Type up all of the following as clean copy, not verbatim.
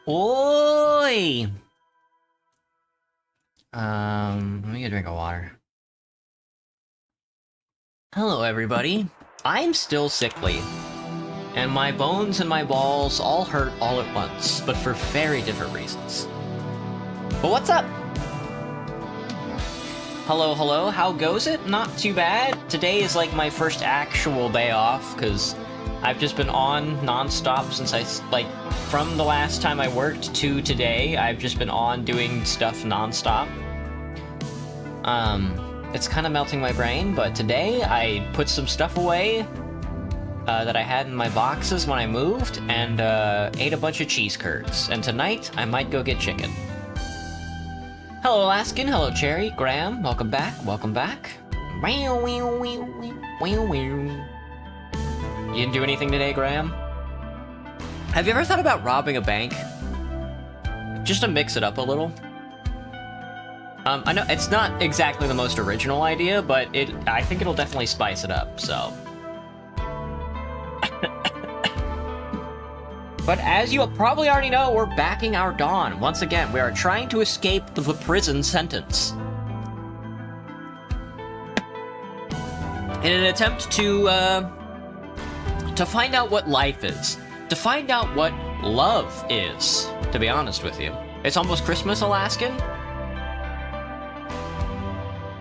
Oi! Let me get a drink of water. Hello, everybody. I'm still sickly, and my bones and my balls all hurt all at once, but for very different reasons. But what's up? Hello, hello, how goes it? Not too bad. Today is like my first actual day off, because I've just been on non-stop since from the last time I worked to today, I've just been on doing stuff non-stop. It's kind of melting my brain, but today I put some stuff away that I had in my boxes when I moved, and ate a bunch of cheese curds. And tonight, I might go get chicken. Hello, Alaskan. Hello, Cherry. Graham. Welcome back. Welcome back. You didn't do anything today, Graham? Have you ever thought about robbing a bank? Just to mix it up a little. I know it's not exactly the most original idea, but I think it'll definitely spice it up, so. But as you probably already know, we're backing our Dawn. Once again, we are trying to escape the prison sentence. In an attempt to find out what life is. To find out what love is, to be honest with you. It's almost Christmas, Alaskan.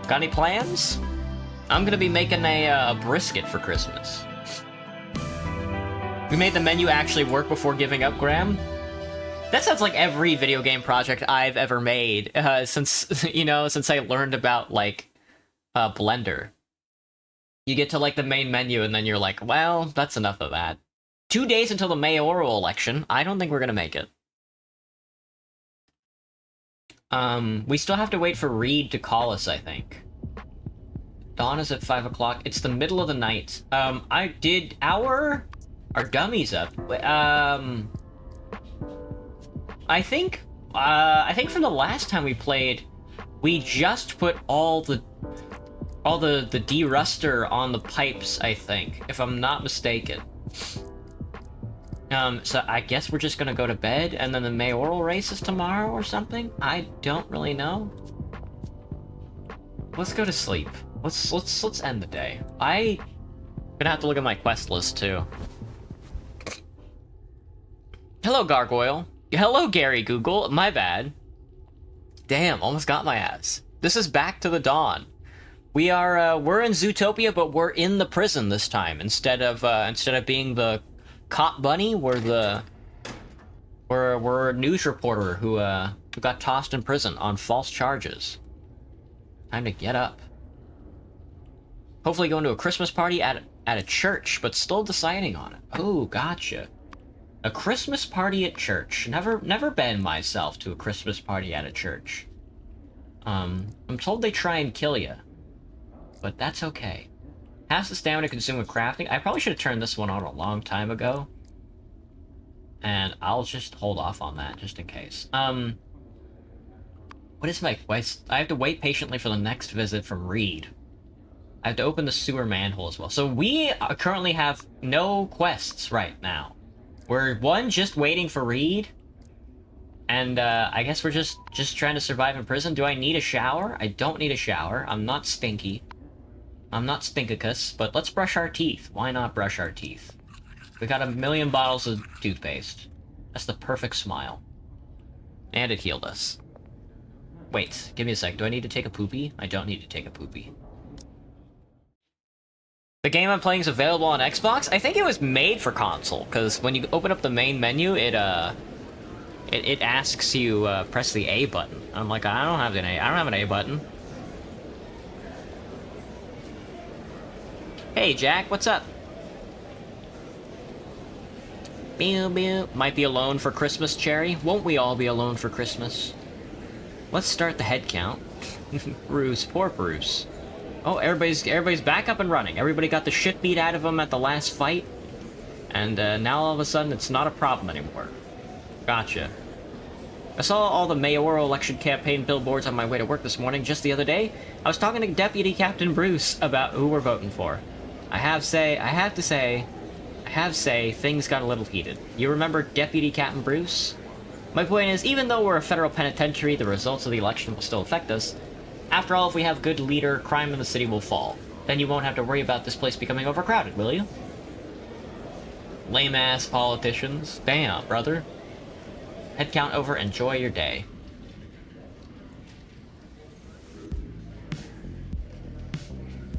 Got any plans? I'm gonna be making a brisket for Christmas. We made the menu actually work before giving up, Graham. That sounds like every video game project I've ever made since I learned about Blender. You get to the main menu and then you're like, well, that's enough of that. 2 days until the mayoral election. I don't think we're gonna make it. We still have to wait for Reed to call us, I think. Dawn is at 5 o'clock. It's the middle of the night. Our gummies up. I think from the last time we played, we just put all the deruster on the pipes, I think, if I'm not mistaken. So I guess we're just gonna go to bed, and then the mayoral race is tomorrow or something? I don't really know. Let's go to sleep. Let's end the day. I'm gonna have to look at my quest list, too. Hello, Gargoyle. Hello, Gary Google. My bad. Damn, almost got my ass. This is Back to the Dawn. We're in Zootopia, but we're in the prison this time. Instead of being the cop bunny, we're a news reporter who got tossed in prison on false charges. Time to get up. Hopefully going to a Christmas party at a church, but still deciding on it. Oh, gotcha. A Christmas party at church. Never been myself to a Christmas party at a church. I'm told they try and kill you, but that's okay. Has the stamina consumed with crafting. I probably should have turned this one on a long time ago. And I'll just hold off on that, just in case. What is my quest? I have to wait patiently for the next visit from Reed. I have to open the sewer manhole as well. So we currently have no quests right now. We're, just waiting for Reed. And, I guess we're just trying to survive in prison. Do I need a shower? I don't need a shower. I'm not stinky. I'm not stinkicus, but let's brush our teeth. Why not brush our teeth? We got 1,000,000 bottles of toothpaste. That's the perfect smile. And it healed us. Wait, give me a sec. Do I need to take a poopy? I don't need to take a poopy. The game I'm playing is available on Xbox? I think it was made for console, because when you open up the main menu, it asks you, press the A button. I'm like, I don't have an A button. Hey, Jack, what's up? Might be alone for Christmas, Cherry. Won't we all be alone for Christmas? Let's start the head count. Bruce, poor Bruce. Oh, everybody's back up and running. Everybody got the shit beat out of them at the last fight. And now all of a sudden it's not a problem anymore. Gotcha. I saw all the mayoral election campaign billboards on my way to work this morning. Just the other day, I was talking to Deputy Captain Bruce about who we're voting for. I have to say, things got a little heated. You remember Deputy Captain Bruce? My point is, even though we're a federal penitentiary, the results of the election will still affect us. After all, if we have good leader, crime in the city will fall. Then you won't have to worry about this place becoming overcrowded, will you? Lame-ass politicians. Damn, brother. Head count over, enjoy your day.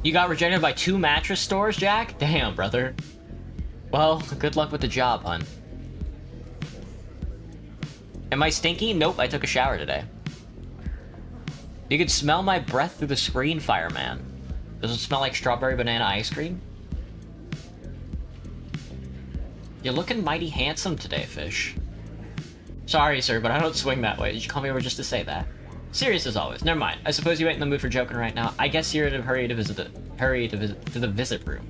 You got rejected by 2 mattress stores, Jack? Damn, brother. Well, good luck with the job, hun. Am I stinky? Nope, I took a shower today. You could smell my breath through the screen, fireman. Does it smell like strawberry banana ice cream? You're looking mighty handsome today, fish. Sorry, sir, but I don't swing that way. Did you call me over just to say that? Serious as always. Never mind. I suppose you ain't in the mood for joking right now. I guess you're in a hurry to visit the visit room.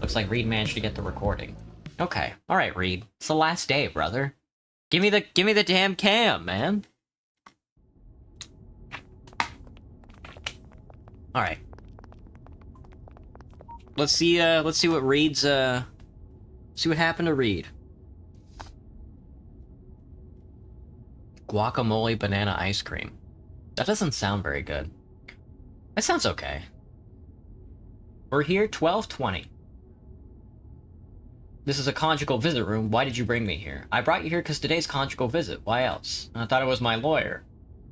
Looks like Reed managed to get the recording. Okay. Alright, Reed. It's the last day, brother. Give me the damn cam, man. Alright. Let's see what Reed's, see what happened to Reed. Guacamole banana ice cream. That doesn't sound very good. That sounds okay. We're here 12:20. This is a conjugal visit room. Why did you bring me here? I brought you here because today's conjugal visit. Why else? I thought it was my lawyer.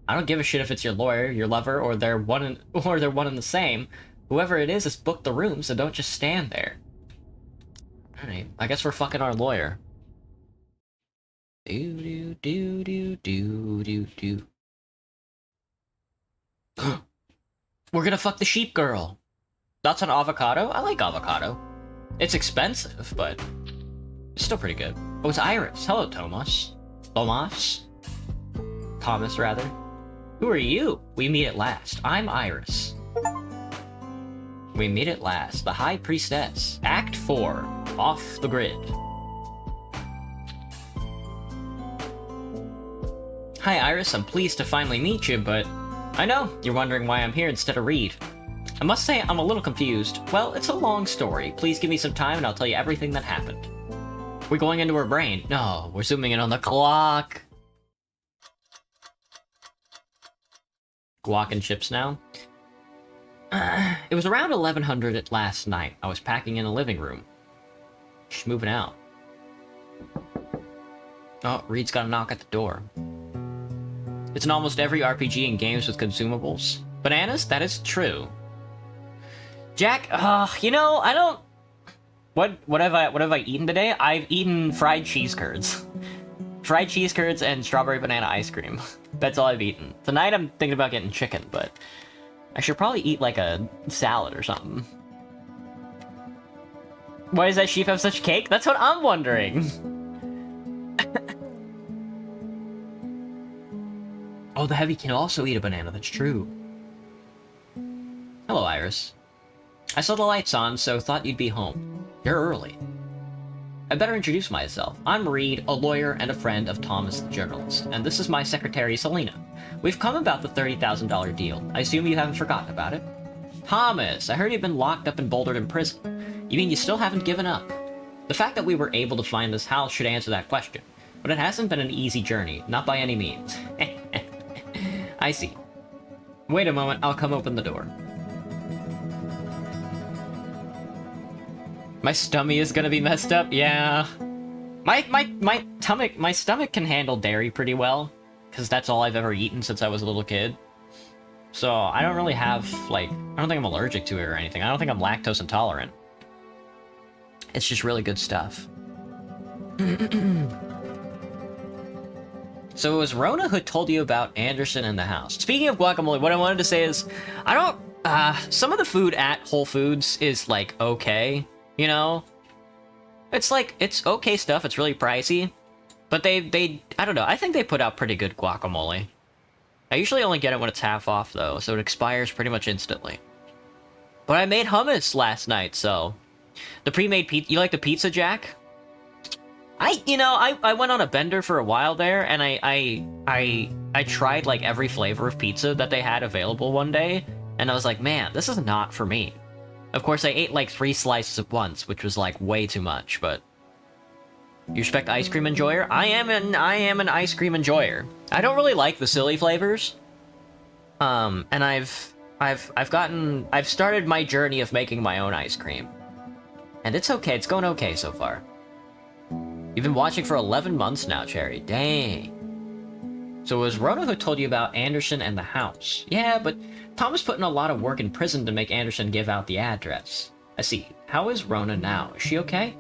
I don't give a shit if it's your lawyer, your lover, or they're one and the same. Whoever it is has booked the room, so don't just stand there. Alright, I guess we're fucking our lawyer. Do do do do do do do. We're gonna fuck the sheep girl. That's an avocado? I like avocado. It's expensive, but it's still pretty good. Oh, it's Iris. Hello, Thomas. Thomas, rather. Who are you? We meet at last. I'm Iris. We meet at last. The High Priestess. Act 4. Off the grid. Hi, Iris. I'm pleased to finally meet you, but I know you're wondering why I'm here instead of Reed. I must say, I'm a little confused. Well, it's a long story. Please give me some time and I'll tell you everything that happened. We're going into her brain. No, we're zooming in on the clock. Guac and chips now. It was around 1100 at last night. I was packing in the living room. She's moving out. Oh, Reed's got a knock at the door. It's in almost every RPG and games with consumables. Bananas? That is true. Jack, you know, I don't... What have I eaten today? I've eaten fried cheese curds. Fried cheese curds and strawberry banana ice cream. That's all I've eaten. Tonight I'm thinking about getting chicken, but I should probably eat like a salad or something. Why does that sheep have such cake? That's what I'm wondering. Oh, the heavy can also eat a banana, that's true. Hello, Iris. I saw the lights on, so thought you'd be home. You're early. I better introduce myself. I'm Reed, a lawyer and a friend of Thomas the journalist, and this is my secretary, Selena. We've come about the $30,000 deal. I assume you haven't forgotten about it? Thomas, I heard you've been locked up and bouldered in prison. You mean you still haven't given up? The fact that we were able to find this house should answer that question, but it hasn't been an easy journey, not by any means. I see. Wait a moment, I'll come open the door. My stomach is gonna be messed up, yeah. My stomach can handle dairy pretty well, because that's all I've ever eaten since I was a little kid. So I don't really have, like, I don't think I'm allergic to it or anything. I don't think I'm lactose intolerant. It's just really good stuff. So it was Rona who told you about Anderson in the house. Speaking of guacamole, what I wanted to say is, I don't, some of the food at Whole Foods is, like, okay. You know, it's like, it's okay stuff, it's really pricey, but they, I don't know, I think they put out pretty good guacamole. I usually only get it when it's half off, though, so it expires pretty much instantly. But I made hummus last night, so... The pre-made pizza, you like the pizza, Jack? I went on a bender for a while there, and I tried, like, every flavor of pizza that they had available one day, and I was like, man, this is not for me. Of course, I ate like 3 slices at once, which was like way too much, but... You respect ice cream enjoyer? I am an ice cream enjoyer. I don't really like the silly flavors. And I've started my journey of making my own ice cream. And it's okay, it's going okay so far. You've been watching for 11 months now, Cherry. Dang. So it was Rona who told you about Anderson and the house. Yeah, but Thomas put in a lot of work in prison to make Anderson give out the address. I see. How is Rona now? Is she okay?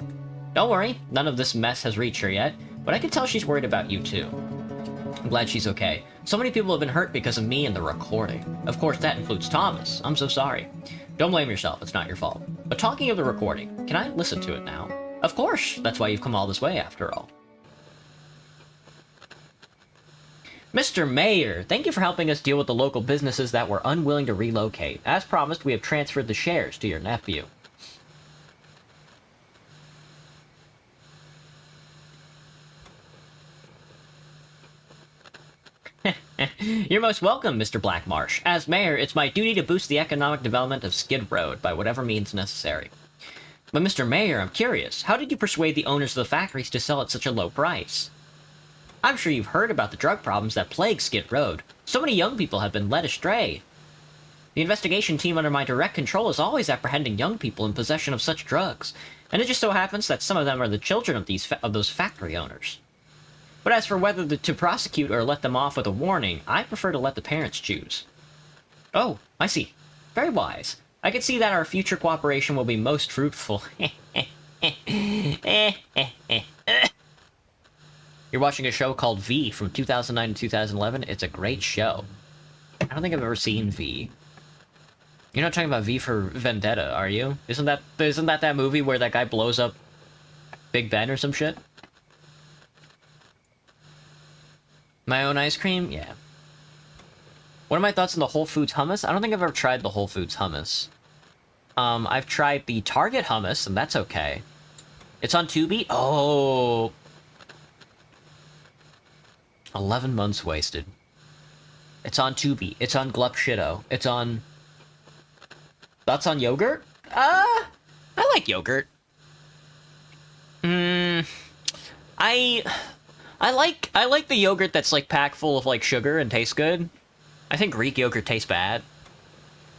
Don't worry, none of this mess has reached her yet, but I can tell she's worried about you too. I'm glad she's okay. So many people have been hurt because of me and the recording. Of course, that includes Thomas. I'm so sorry. Don't blame yourself, it's not your fault. But talking of the recording, can I listen to it now? Of course, that's why you've come all this way after all. Mr. Mayor, thank you for helping us deal with the local businesses that were unwilling to relocate. As promised, we have transferred the shares to your nephew. You're most welcome, Mr. Blackmarsh. As mayor, it's my duty to boost the economic development of Skid Road by whatever means necessary. But Mr. Mayor, I'm curious, how did you persuade the owners of the factories to sell at such a low price? I'm sure you've heard about the drug problems that plague Skid Road. So many young people have been led astray. The investigation team under my direct control is always apprehending young people in possession of such drugs, and it just so happens that some of them are the children of those factory owners. But as for whether to prosecute or let them off with a warning, I prefer to let the parents choose. Oh, I see. Very wise. I can see that our future cooperation will be most fruitful. You're watching a show called V from 2009 to 2011. It's a great show. I don't think I've ever seen V. You're not talking about V for Vendetta, are you? Isn't that movie where that guy blows up Big Ben or some shit? My own ice cream? Yeah. What are my thoughts on the Whole Foods hummus? I don't think I've ever tried the Whole Foods hummus. I've tried the Target hummus, and that's okay. It's on Tubi? Oh... 11 months wasted. It's on Tubi. It's on Glupshido. It's on... Thoughts on yogurt? I like yogurt. I like the yogurt that's like packed full of like sugar and tastes good. I think Greek yogurt tastes bad.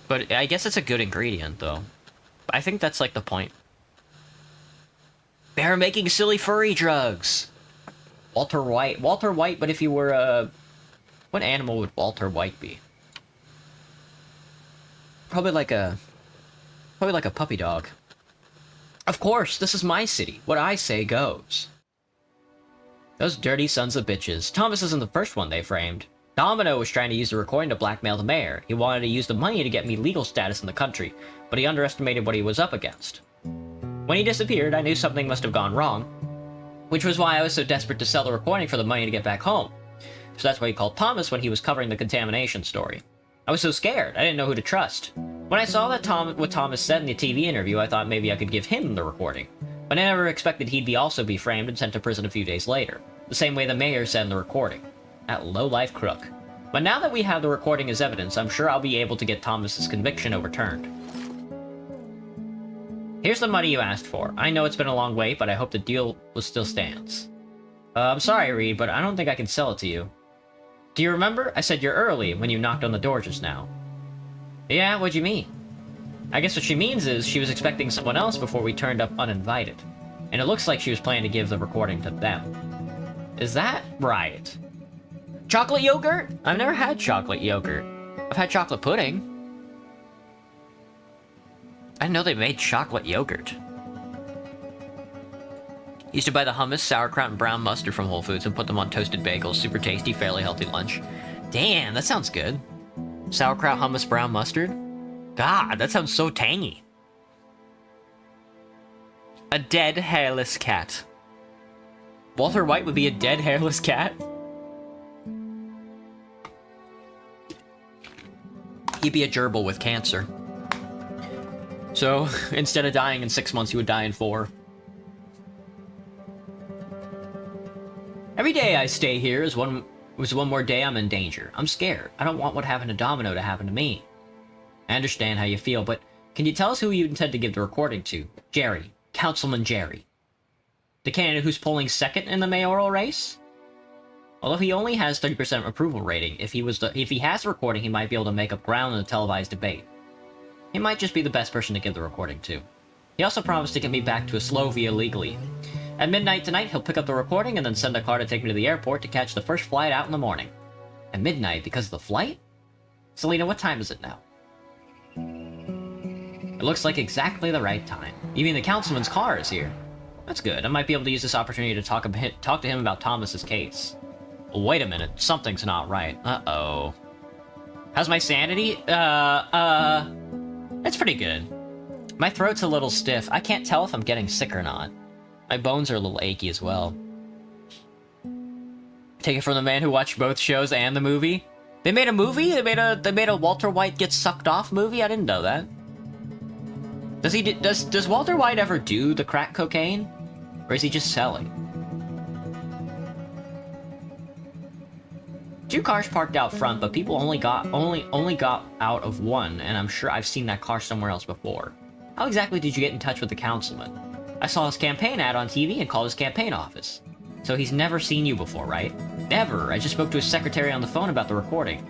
But I guess it's a good ingredient though. I think that's like the point. They're making silly furry drugs. Walter White, but if you were a... What animal would Walter White be? Probably like a puppy dog. Of course, this is my city. What I say goes. Those dirty sons of bitches. Thomas isn't the first one they framed. Domino was trying to use the recording to blackmail the mayor. He wanted to use the money to get me legal status in the country, but he underestimated what he was up against. When he disappeared, I knew something must have gone wrong, which was why I was so desperate to sell the recording for the money to get back home. So that's why he called Thomas when he was covering the contamination story. I was so scared, I didn't know who to trust. When I saw that what Thomas said in the TV interview, I thought maybe I could give him the recording. But I never expected he'd also be framed and sent to prison a few days later. The same way the mayor said in the recording. That low-life crook. But now that we have the recording as evidence, I'm sure I'll be able to get Thomas's conviction overturned. Here's the money you asked for. I know it's been a long wait, but I hope the deal still stands. I'm sorry, Reed, but I don't think I can sell it to you. Do you remember? I said you're early when you knocked on the door just now. Yeah, what'd you mean? I guess what she means is she was expecting someone else before we turned up uninvited. And it looks like she was planning to give the recording to them. Is that right? Chocolate yogurt? I've never had chocolate yogurt. I've had chocolate pudding. I didn't know they made chocolate yogurt. Used to buy the hummus, sauerkraut, and brown mustard from Whole Foods and put them on toasted bagels. Super tasty, fairly healthy lunch. Damn, that sounds good. Sauerkraut, hummus, brown mustard? God, that sounds so tangy. A dead, hairless cat. Walter White would be a dead, hairless cat? He'd be a gerbil with cancer. So, instead of dying in 6 months, he would die in 4. Every day I stay here is one more day I'm in danger. I'm scared. I don't want what happened to Domino to happen to me. I understand how you feel, but can you tell us who you intend to give the recording to? Jerry. Councilman Jerry. The candidate who's polling second in the mayoral race? Although he only has 30% approval rating, if he has the recording, he might be able to make up ground in a televised debate. He might just be the best person to give the recording to. He also promised to get me back to Slovenia legally. At midnight tonight, he'll pick up the recording and then send a car to take me to the airport to catch the first flight out in the morning. At midnight, because of the flight? Selena, what time is it now? It looks like exactly the right time. Even the councilman's car is here. That's good. I might be able to use this opportunity to talk to him about Thomas's case. Wait a minute. Something's not right. Uh-oh. How's my sanity? It's pretty good. My throat's a little stiff. I can't tell if I'm getting sick or not. My bones are a little achy as well. Take it from the man who watched both shows and the movie. They made a movie? They made a Walter White gets sucked off movie? I didn't know that. Does Walter White ever do the crack cocaine? Or is he just selling? 2 cars parked out front, but people only got out of one, and I'm sure I've seen that car somewhere else before. How exactly did you get in touch with the councilman? I saw his campaign ad on TV and called his campaign office. So he's never seen you before, right? Never. I just spoke to his secretary on the phone about the recording.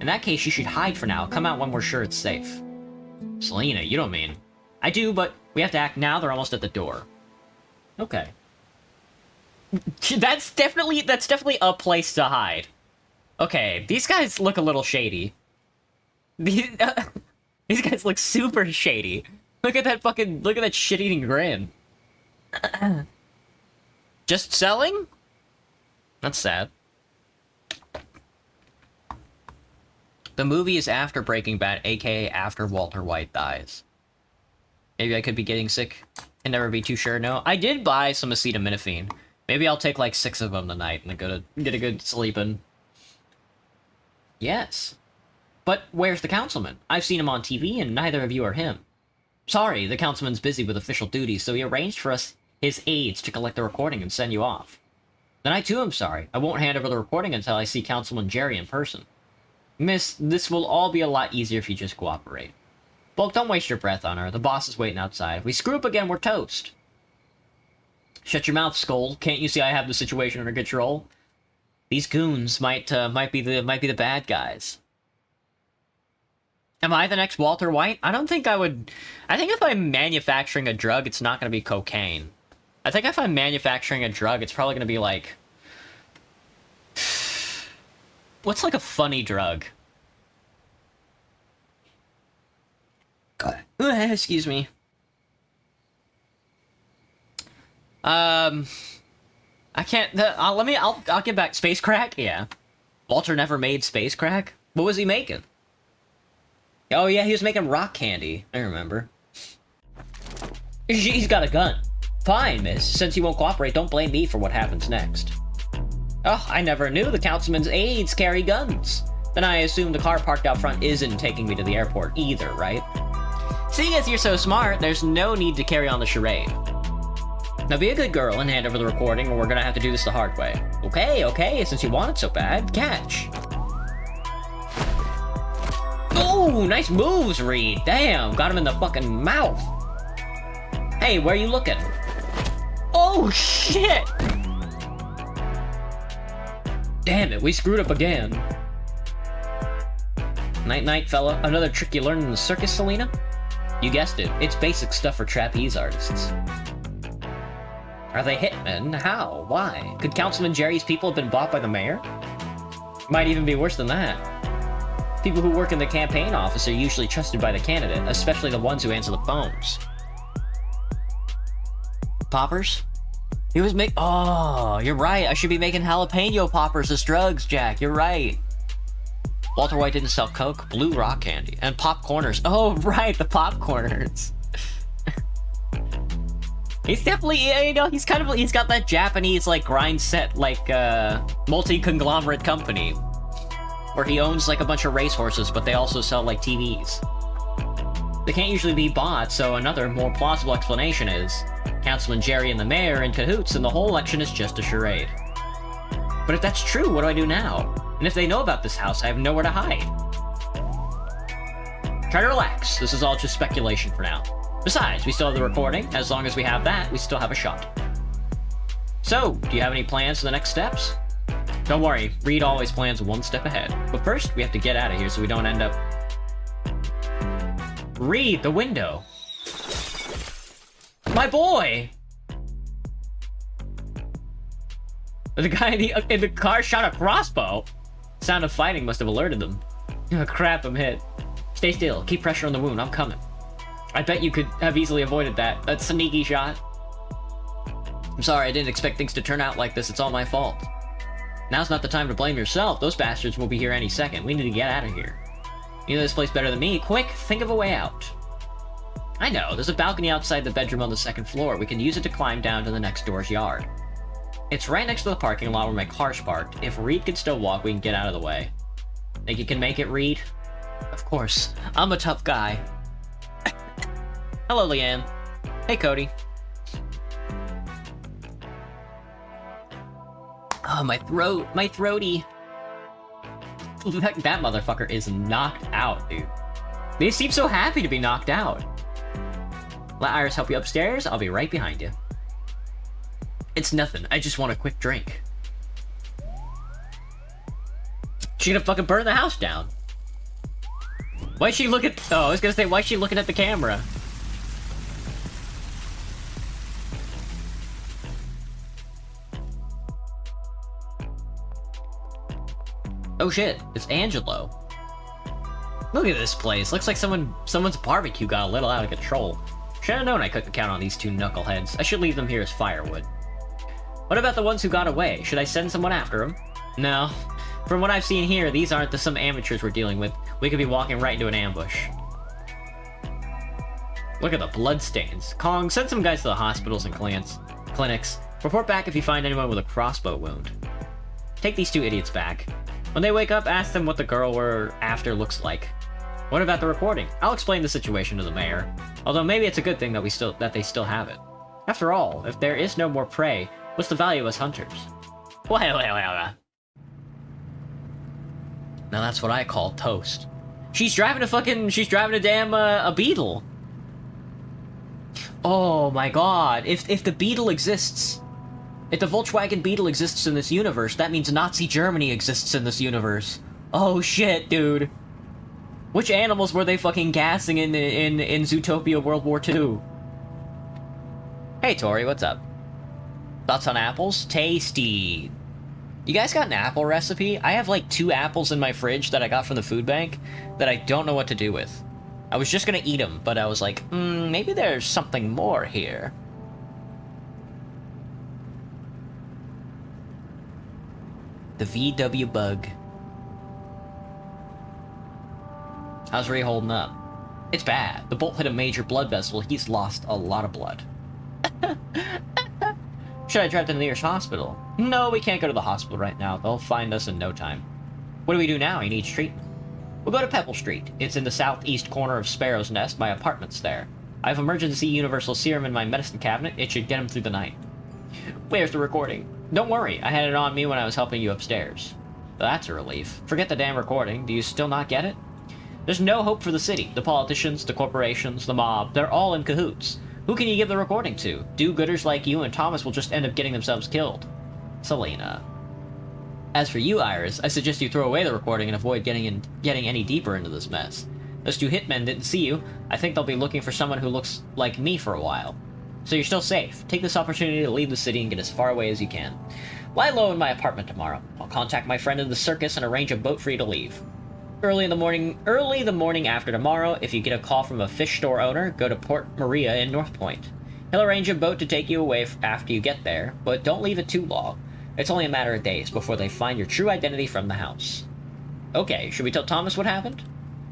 In that case, you should hide for now. Come out when we're sure it's safe. Selena, you don't mean... I do, but we have to act now. They're almost at the door. Okay. That's definitely a place to hide. Okay, these guys look a little shady. These guys look super shady. Look at that shit-eating grin. Just selling? That's sad. The movie is after Breaking Bad, aka after Walter White dies. Maybe I could be getting sick. Can never be too sure, no. I did buy some acetaminophen. Maybe I'll take like 6 of them tonight and then go to get a good sleep in. Yes. But where's the councilman? I've seen him on TV and neither of you are him. Sorry, the councilman's busy with official duties, so he arranged for us, his aides, to collect the recording and send you off. Then I too am sorry. I won't hand over the recording until I see Councilman Jerry in person. Miss, this will all be a lot easier if you just cooperate. Bulk, don't waste your breath on her. The boss is waiting outside. If we screw up again, we're toast. Shut your mouth, Skull. Can't you see I have the situation under control? These goons might be the bad guys. Am I the next Walter White? I don't think I would... I think if I'm manufacturing a drug, it's not going to be cocaine. I think if I'm manufacturing a drug, it's probably going to be like... What's like a funny drug? Excuse me. I can't... I'll get back. Space crack? Yeah. Walter never made space crack? What was he making? Oh yeah, he was making rock candy. I remember. He's got a gun. Fine, miss. Since you won't cooperate, don't blame me for what happens next. Oh, I never knew the councilman's aides carry guns. Then I assume the car parked out front isn't taking me to the airport either, right? Seeing as you're so smart, there's no need to carry on the charade. Now be a good girl and hand over the recording, or we're gonna have to do this the hard way. Okay, since you want it so bad, catch. Oh, nice moves, Reed. Damn, got him in the fucking mouth. Hey, where are you looking? Oh, shit! Damn it, we screwed up again. Night-night, fella. Another trick you learned in the circus, Selena? You guessed it. It's basic stuff for trapeze artists. Are they hitmen? How? Why? Could Councilman Jerry's people have been bought by the mayor? Might even be worse than that. People who work in the campaign office are usually trusted by the candidate, especially the ones who answer the phones. Poppers? He was Oh, you're right. I should be making jalapeno poppers as drugs, Jack. You're right. Walter White didn't sell Coke, blue rock candy, and popcorners. Oh, right, the popcorners. He's definitely, you know, he's got that Japanese, like, grind set, like, multi-conglomerate company. Where he owns, like, a bunch of racehorses, but they also sell, like, TVs. They can't usually be bought, so another, more plausible explanation is Councilman Jerry and the mayor are in cahoots, and the whole election is just a charade. But if that's true, what do I do now? And if they know about this house, I have nowhere to hide. Try to relax. This is all just speculation for now. Besides, we still have the recording. As long as we have that, we still have a shot. So, do you have any plans for the next steps? Don't worry, Reed always plans one step ahead. But first, we have to get out of here so we don't end up... Reed, the window! My boy! The guy in the car shot a crossbow! Sound of fighting must have alerted them. Oh, crap, I'm hit. Stay still, keep pressure on the wound, I'm coming. I bet you could have easily avoided that. That sneaky shot. I'm sorry, I didn't expect things to turn out like this, it's all my fault. Now's not the time to blame yourself, those bastards will be here any second. We need to get out of here. You know this place better than me, quick, think of a way out. I know, there's a balcony outside the bedroom on the second floor. We can use it to climb down to the next door's yard. It's right next to the parking lot where my car's parked. If Reed can still walk, we can get out of the way. Think you can make it, Reed? Of course. I'm a tough guy. Hello, Leanne. Hey, Cody. Oh, my throat. My throaty. That motherfucker is knocked out, dude. They seem so happy to be knocked out. Let Iris help you upstairs. I'll be right behind you. It's nothing. I just want a quick drink. She's gonna fucking burn the house down. Why'd she look at... Oh, I was gonna say, why's she looking at the camera? Oh shit, it's Angelo. Look at this place. Looks like someone's barbecue got a little out of control. Should have known I couldn't count on these two knuckleheads. I should leave them here as firewood. What about the ones who got away? Should I send someone after them? No. From what I've seen here, these aren't some amateurs we're dealing with. We could be walking right into an ambush. Look at the bloodstains. Kong, send some guys to the hospitals and clinics. Report back if you find anyone with a crossbow wound. Take these two idiots back. When they wake up, ask them what the girl we're after looks like. What about the recording? I'll explain the situation to the mayor. Although maybe it's a good thing that they still have it. After all, if there is no more prey, what's the value as hunters? Well. Now that's what I call toast. She's driving a damn, a Beetle. Oh my god, if the Beetle exists, if the Volkswagen Beetle exists in this universe, that means Nazi Germany exists in this universe. Oh shit, dude. Which animals were they fucking gassing in Zootopia World War II? Hey Tori, what's up? Thoughts on apples? Tasty. You guys got an apple recipe? I have like 2 apples in my fridge that I got from the food bank that I don't know what to do with. I was just gonna eat them, but I was like, maybe there's something more here. The VW Bug. How's Ray holding up? It's bad. The bolt hit a major blood vessel. He's lost a lot of blood. Should I drive to the nearest hospital? No, we can't go to the hospital right now. They'll find us in no time. What do we do now? He needs treatment. We'll go to Pebble Street. It's in the southeast corner of Sparrow's Nest. My apartment's there. I have emergency universal serum in my medicine cabinet. It should get him through the night. Where's the recording? Don't worry. I had it on me when I was helping you upstairs. That's a relief. Forget the damn recording. Do you still not get it? There's no hope for the city. The politicians, the corporations, the mob, they're all in cahoots. Who can you give the recording to? Do-gooders like you and Thomas will just end up getting themselves killed. Selena. As for you, Iris, I suggest you throw away the recording and avoid getting any deeper into this mess. Those 2 hitmen didn't see you. I think they'll be looking for someone who looks like me for a while. So you're still safe. Take this opportunity to leave the city and get as far away as you can. Lie low in my apartment tomorrow. I'll contact my friend in the circus and arrange a boat for you to leave. Early the morning after tomorrow, if you get a call from a fish store owner, go to Port Maria in North Point. He'll arrange a boat to take you away after you get there, but don't leave it too long. It's only a matter of days before they find your true identity from the house. Okay, should we tell Thomas what happened?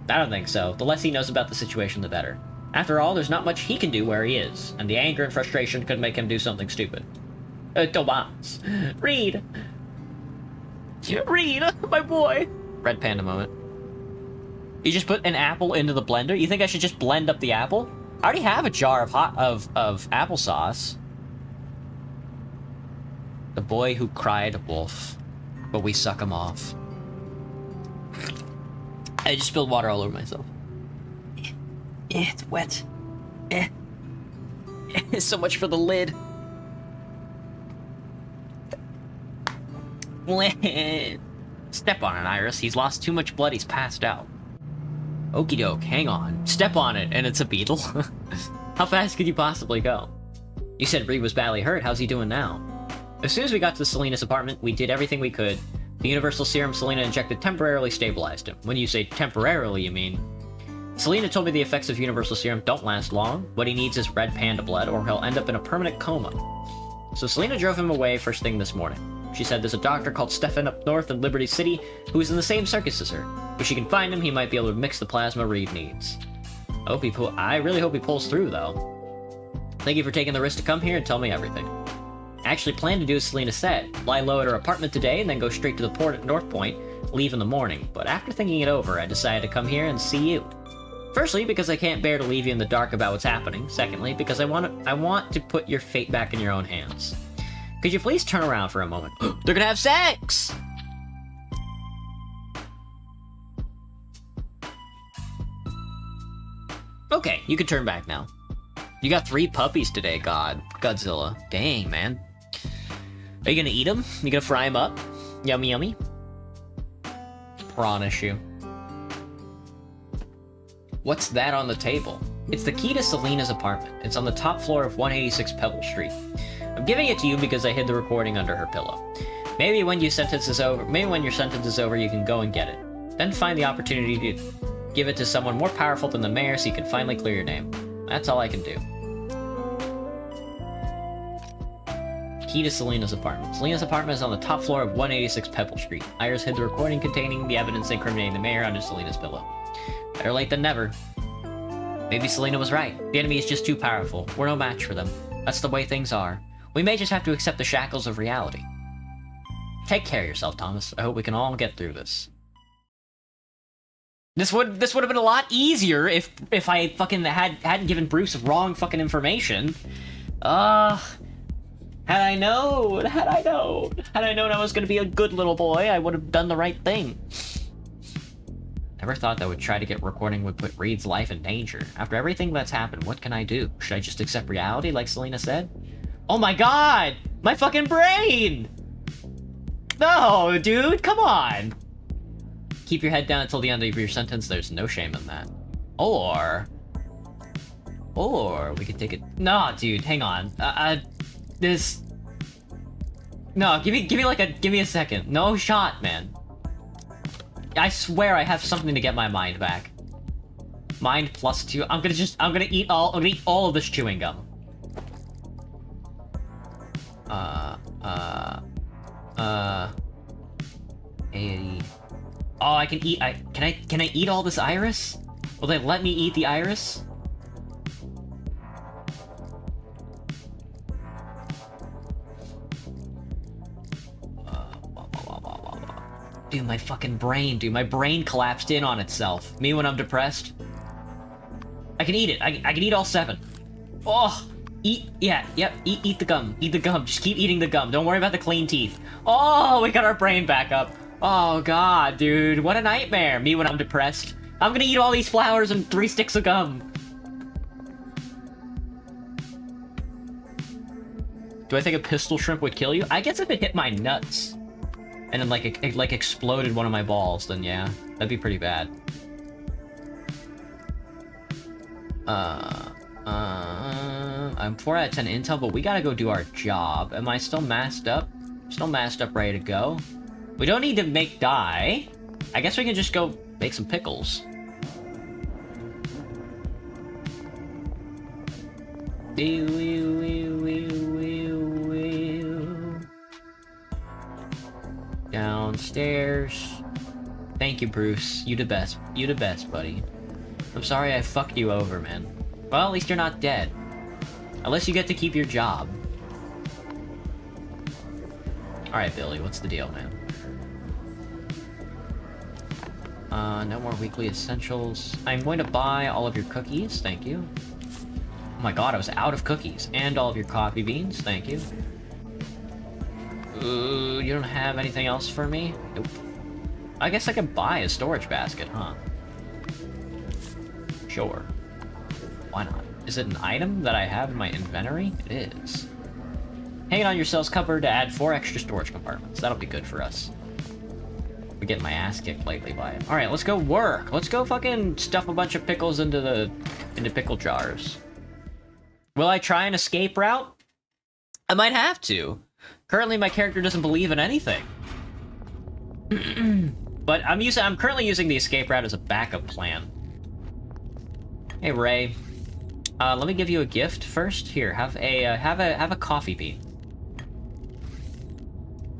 I don't think so. The less he knows about the situation, the better. After all, there's not much he can do where he is, and the anger and frustration could make him do something stupid. Thomas. Reed! Reed! My boy! Red Panda moment. You just put an apple into the blender? You think I should just blend up the apple? I already have a jar of applesauce. The boy who cried wolf, but we suck him off. I just spilled water all over myself. It's wet. So much for the lid. Step on it, Iris. He's lost too much blood, he's passed out. Okie doke, hang on. Step on it, and it's a beetle? How fast could you possibly go? You said Reed was badly hurt, how's he doing now? As soon as we got to Selena's apartment, we did everything we could. The universal serum Selena injected temporarily stabilized him. When you say temporarily, you mean... Selena told me the effects of universal serum don't last long. What he needs is red panda blood, or he'll end up in a permanent coma. So Selena drove him away first thing this morning. She said there's a doctor called Stefan up north in Liberty City who's in the same circus as her. If she can find him, he might be able to mix the plasma Reed needs. I really hope he pulls through, though. Thank you for taking the risk to come here and tell me everything. I actually planned to do as Selena said, lie low at her apartment today and then go straight to the port at North Point, leave in the morning, but after thinking it over, I decided to come here and see you. Firstly, because I can't bear to leave you in the dark about what's happening. Secondly, because I want to put your fate back in your own hands. Could you please turn around for a moment? They're gonna have sex! Okay, you can turn back now. You got 3 puppies today, Godzilla. Dang, man. Are you gonna eat them? You gonna fry them up? Yummy, yummy. Prawn issue. What's that on the table? It's the key to Selena's apartment. It's on the top floor of 186 Pebble Street. I'm giving it to you because I hid the recording under her pillow. Maybe when your sentence is over, you can go and get it. Then find the opportunity to give it to someone more powerful than the mayor so you can finally clear your name. That's all I can do. Key to Selena's apartment. Selena's apartment is on the top floor of 186 Pebble Street. Iris hid the recording containing the evidence incriminating the mayor under Selena's pillow. Better late than never. Maybe Selena was right. The enemy is just too powerful. We're no match for them. That's the way things are. We may just have to accept the shackles of reality. Take care of yourself, Thomas. I hope we can all get through this. This would have been a lot easier if I fucking hadn't given Bruce wrong fucking information. Had I known I was gonna be a good little boy, I would have done the right thing. Never thought that would try to get recording would put Reed's life in danger. After everything that's happened, what can I do? Should I just accept reality like Selena said? Oh my god! My fucking brain! No, dude, come on! Keep your head down until the end of your sentence, there's no shame in that. Or we could take it... No, dude, hang on. No, give me a second. No shot, man. I swear I have something to get my mind back. Mind +2. I'm gonna eat all of this chewing gum. 80. Oh, I can eat. Can I eat all this iris? Will they let me eat the iris? Dude, my fucking brain, dude. My brain collapsed in on itself. Me when I'm depressed. I can eat it. I can eat all 7. Oh, eat the gum. Eat the gum. Just keep eating the gum. Don't worry about the clean teeth. Oh, we got our brain back up. Oh god, dude. What a nightmare. Me when I'm depressed. I'm gonna eat all these flowers and 3 sticks of gum. Do I think a pistol shrimp would kill you? I guess if it hit my nuts. And then, it exploded one of my balls, then yeah. That'd be pretty bad. I'm 4 out of 10 intel, but we gotta go do our job. Am I still masked up? Still masked up, ready to go. We don't need to make dye. I guess we can just go make some pickles. Downstairs. Thank you, Bruce. You the best. You the best, buddy. I'm sorry I fucked you over, man. Well, at least you're not dead. Unless you get to keep your job. Alright, Billy, what's the deal, man? No more weekly essentials. I'm going to buy all of your cookies, thank you. Oh my god, I was out of cookies. And all of your coffee beans, thank you. You don't have anything else for me? Nope. I guess I could buy a storage basket, huh? Sure. Why not? Is it an item that I have in my inventory? It is. Hang it on your cell's cupboard to add 4 extra storage compartments. That'll be good for us. I'm getting my ass kicked lately by it. Alright, let's go work. Let's go fucking stuff a bunch of pickles into pickle jars. Will I try an escape route? I might have to. Currently, my character doesn't believe in anything. But I'm currently using the escape route as a backup plan. Hey, Ray. Let me give you a gift first. Here, have a coffee bean.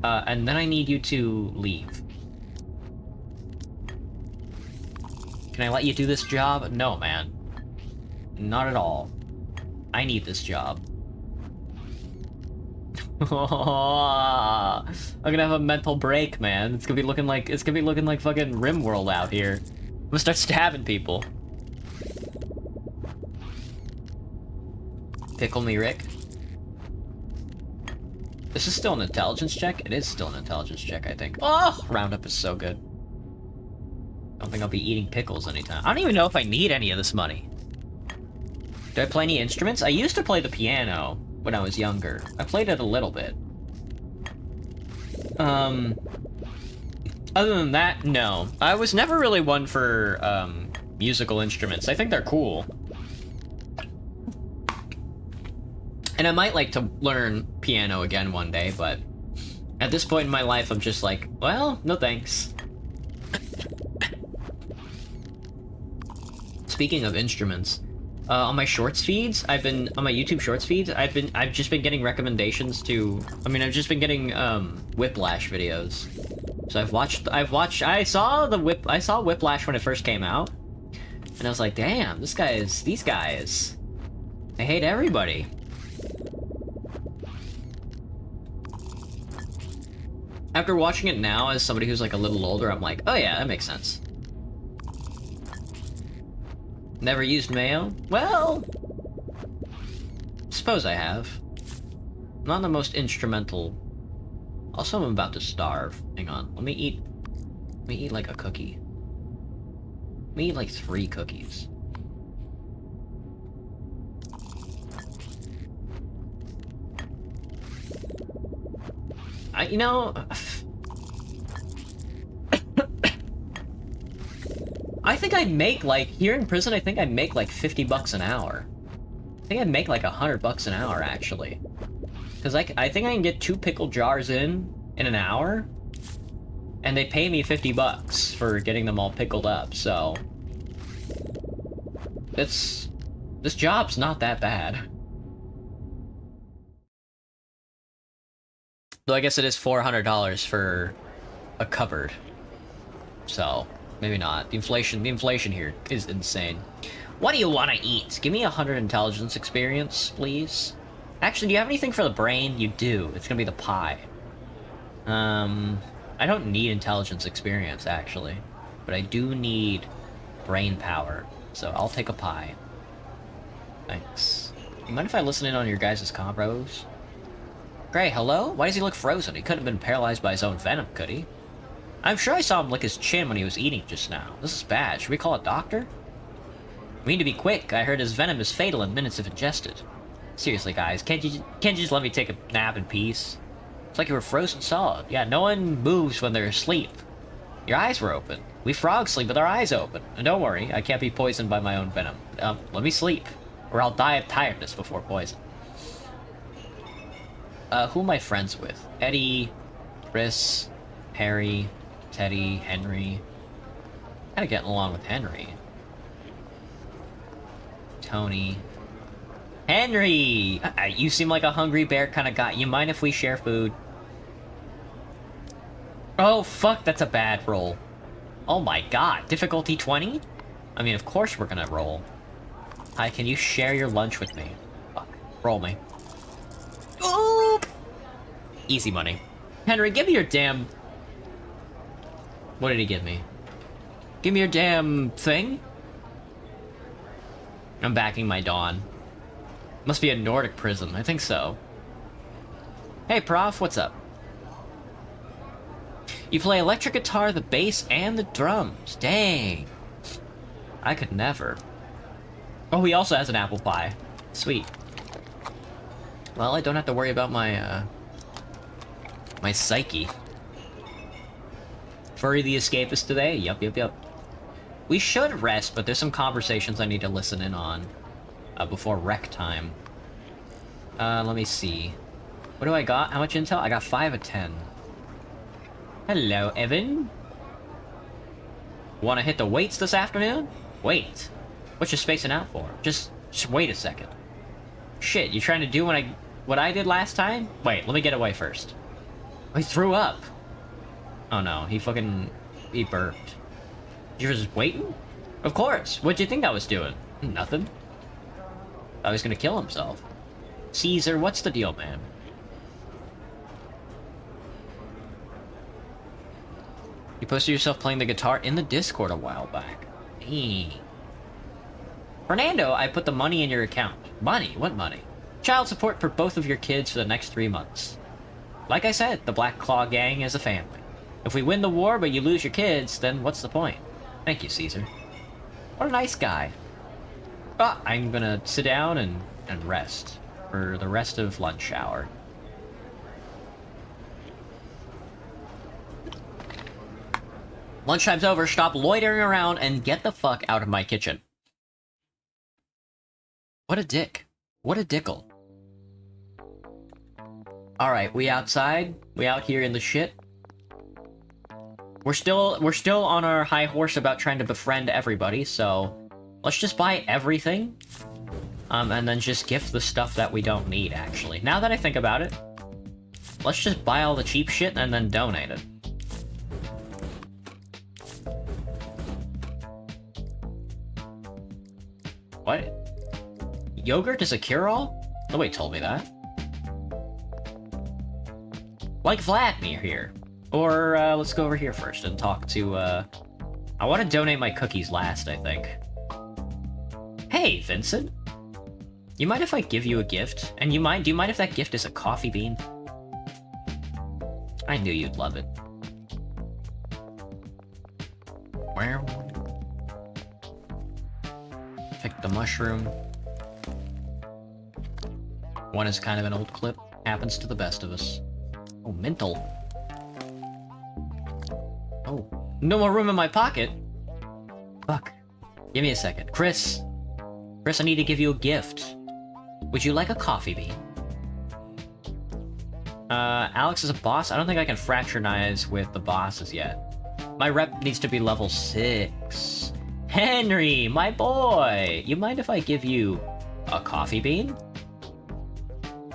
And then I need you to leave. Can I let you do this job? No, man. Not at all. I need this job. I'm gonna have a mental break, man. It's gonna be looking like fucking RimWorld out here. I'm gonna start stabbing people. Pickle me, Rick. This is still an intelligence check? It is still an intelligence check, I think. Oh! Roundup is so good. I don't think I'll be eating pickles anytime. I don't even know if I need any of this money. Do I play any instruments? I used to play the piano when I was younger. I played it a little bit. Other than that, no. I was never really one for, musical instruments. I think they're cool. And I might like to learn piano again one day, but at this point in my life, I'm just like, well, no thanks. Speaking of instruments, on my shorts feeds, on my YouTube shorts feeds, I've just been getting recommendations to, I've just been getting, Whiplash videos. So I saw Whiplash when it first came out, and I was like, damn, these guys, they hate everybody. After watching it now as somebody who's like a little older, I'm like, oh yeah, that makes sense. Never used mayo? Well, suppose I have. Not the most instrumental. Also, I'm about to starve. Hang on, let me eat like a cookie. Let me eat like 3 cookies. You know, I think I'd make, like, here in prison, I think I'd make, like, 50 bucks an hour. I think I'd make, like, 100 bucks an hour, actually. Because, like, I think I can get 2 pickle jars in an hour, and they pay me 50 bucks for getting them all pickled up, so... This job's not that bad. Though I guess it is $400 for a cupboard. So, maybe not. The inflation here is insane. What do you want to eat? Give me 100 intelligence experience, please. Actually, do you have anything for the brain? You do. It's gonna be the pie. I don't need intelligence experience, actually. But I do need brain power. So I'll take a pie. Thanks. You mind if I listen in on your guys' combos? Gray, hello? Why does he look frozen? He couldn't have been paralyzed by his own venom, could he? I'm sure I saw him lick his chin when he was eating just now. This is bad. Should we call a doctor? We need to be quick. I heard his venom is fatal in minutes if ingested. Seriously, guys, can't you just let me take a nap in peace? It's like you were frozen solid. Yeah, no one moves when they're asleep. Your eyes were open. We frogs sleep with our eyes open. And don't worry, I can't be poisoned by my own venom. Let me sleep, or I'll die of tiredness before poison. Who am I friends with? Eddie, Chris, Harry, Teddy, Henry. Kinda getting along with Henry. Tony. Henry! You seem like a hungry bear kind of guy. You mind if we share food? Oh, fuck, that's a bad roll. Oh my god, difficulty 20? I mean, of course we're gonna roll. Hi, can you share your lunch with me? Fuck, roll me. Ooh! Easy money. Henry, give me your damn... What did he give me? Give me your damn thing? I'm backing my Dawn. Must be a Nordic prison, I think so. Hey, Prof, what's up? You play electric guitar, the bass, and the drums. Dang. I could never. Oh, he also has an apple pie. Sweet. Well, I don't have to worry about my, my psyche. Furry the Escapist today? Yup. We should rest, but there's some conversations I need to listen in on before rec time. Let me see. What do I got? How much intel? I got 5 of 10. Hello, Evan. Want to hit the weights this afternoon? Wait. What you spacing out for? Just wait a second. Shit, you trying to do what I did last time? Wait, let me get away first. Oh, he threw up. Oh no, he burped. You were just waiting? Of course. What'd you think I was doing? Nothing. I was gonna kill himself. Caesar, what's the deal, man? You posted yourself playing the guitar in the Discord a while back. Hey. Fernando, I put the money in your account. Money? What money? Child support for both of your kids for the next 3 months. Like I said, the Black Claw Gang is a family. If we win the war but you lose your kids, then what's the point? Thank you, Caesar. What a nice guy. I'm gonna sit down and rest for the rest of lunch hour. Lunchtime's over, stop loitering around and get the fuck out of my kitchen. What a dick. What a dickle. Alright, we outside. We out here in the shit. We're still on our high horse about trying to befriend everybody, so let's just buy everything. And then just gift the stuff that we don't need, actually. Now that I think about it, let's just buy all the cheap shit and then donate it. What? Yogurt is a cure-all? Nobody told me that. Like Vladimir here. Or, let's go over here first and talk to, I want to donate my cookies last, I think. Hey, Vincent. You mind if I give you a gift? And do you mind if that gift is a coffee bean? I knew you'd love it. Where? Pick the mushroom. One is kind of an old clip. Happens to the best of us. Oh, mental. Oh, no more room in my pocket. Fuck. Give me a second. Chris, I need to give you a gift. Would you like a coffee bean? Alex is a boss? I don't think I can fraternize with the bosses yet. My rep needs to be level 6. Henry, my boy! You mind if I give you a coffee bean?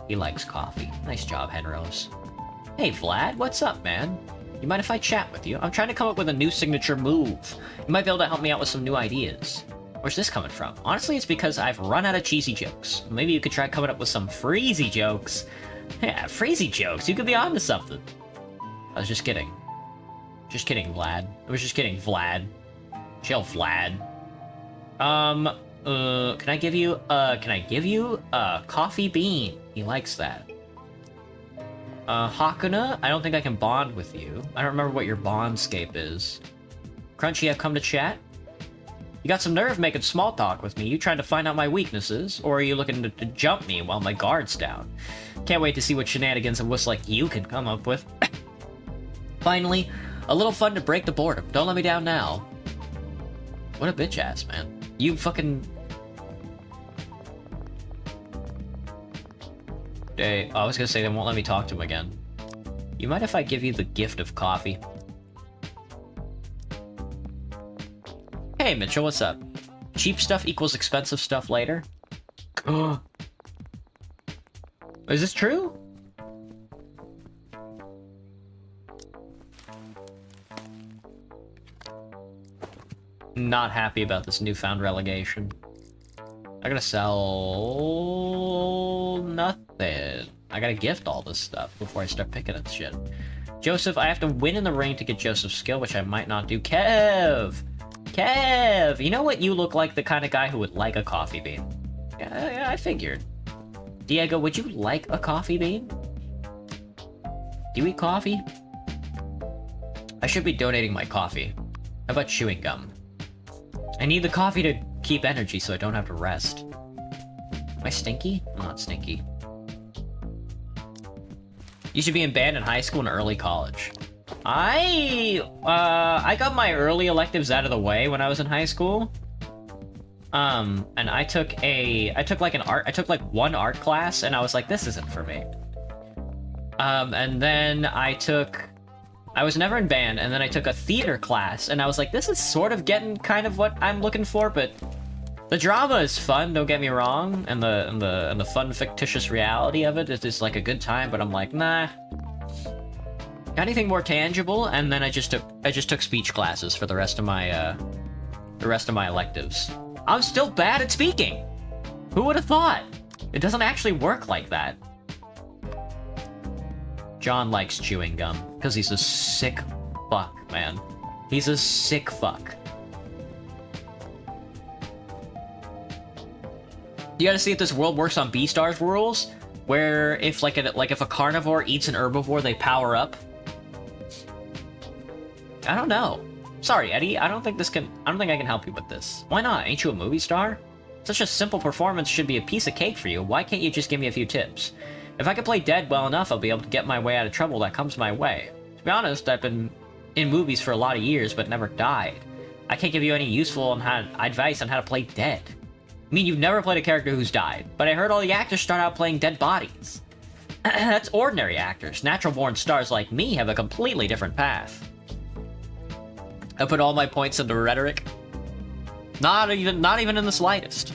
He likes coffee. Nice job, Henros. Hey, Vlad, what's up, man? You mind if I chat with you? I'm trying to come up with a new signature move. You might be able to help me out with some new ideas. Where's this coming from? Honestly, it's because I've run out of cheesy jokes. Maybe you could try coming up with some freezy jokes. Yeah, freezy jokes. You could be onto something. I was just kidding. Just kidding, Vlad. I was just kidding, Vlad. Chill, Vlad. Can I give you a coffee bean? He likes that. Hakuna, I don't think I can bond with you. I don't remember what your bondscape is. Crunchy, I've come to chat. You got some nerve making small talk with me. You trying to find out my weaknesses, or are you looking to jump me while my guard's down? Can't wait to see what shenanigans a wuss like you can come up with. Finally, a little fun to break the boredom. Don't let me down now. What a bitch ass, man. You fucking... I was gonna say they won't let me talk to him again. You mind if I give you the gift of coffee? Hey, Mitchell, what's up? Cheap stuff equals expensive stuff later? Is this true? Not happy about this newfound relegation. I gotta sell... nothing. I gotta gift all this stuff before I start picking up shit. Joseph, I have to win in the ring to get Joseph's skill, which I might not do. Kev! You know what? You look like the kind of guy who would like a coffee bean. Yeah, I figured. Diego, would you like a coffee bean? Do you eat coffee? I should be donating my coffee. How about chewing gum? I need the coffee to keep energy so I don't have to rest. Am I stinky? I'm not stinky. You should be in band in high school and early college. I got my early electives out of the way when I was in high school. And I took like one art class, and I was like, this isn't for me. And then I was never in band, and then I took a theater class, and I was like, this is sort of getting kind of what I'm looking for, but the drama is fun, don't get me wrong, and the fun fictitious reality of it is just like a good time, but I'm like, nah. Got anything more tangible? And then I just took speech classes for the rest of my electives. I'm still bad at speaking. Who would have thought? It doesn't actually work like that. John likes chewing gum because he's a sick fuck, man. He's a sick fuck. You gotta see if this world works on Beastars rules, where if if a carnivore eats an herbivore, they power up. I don't know. Sorry, Eddie. I don't think I can help you with this. Why not? Ain't you a movie star? Such a simple performance should be a piece of cake for you. Why can't you just give me a few tips? If I can play dead well enough, I'll be able to get my way out of trouble that comes my way. To be honest, I've been in movies for a lot of years, but never died. I can't give you any useful advice on how to play dead. I mean, you've never played a character who's died, but I heard all the actors start out playing dead bodies. That's ordinary actors. Natural-born stars like me have a completely different path. I put all my points into rhetoric. Not even in the slightest.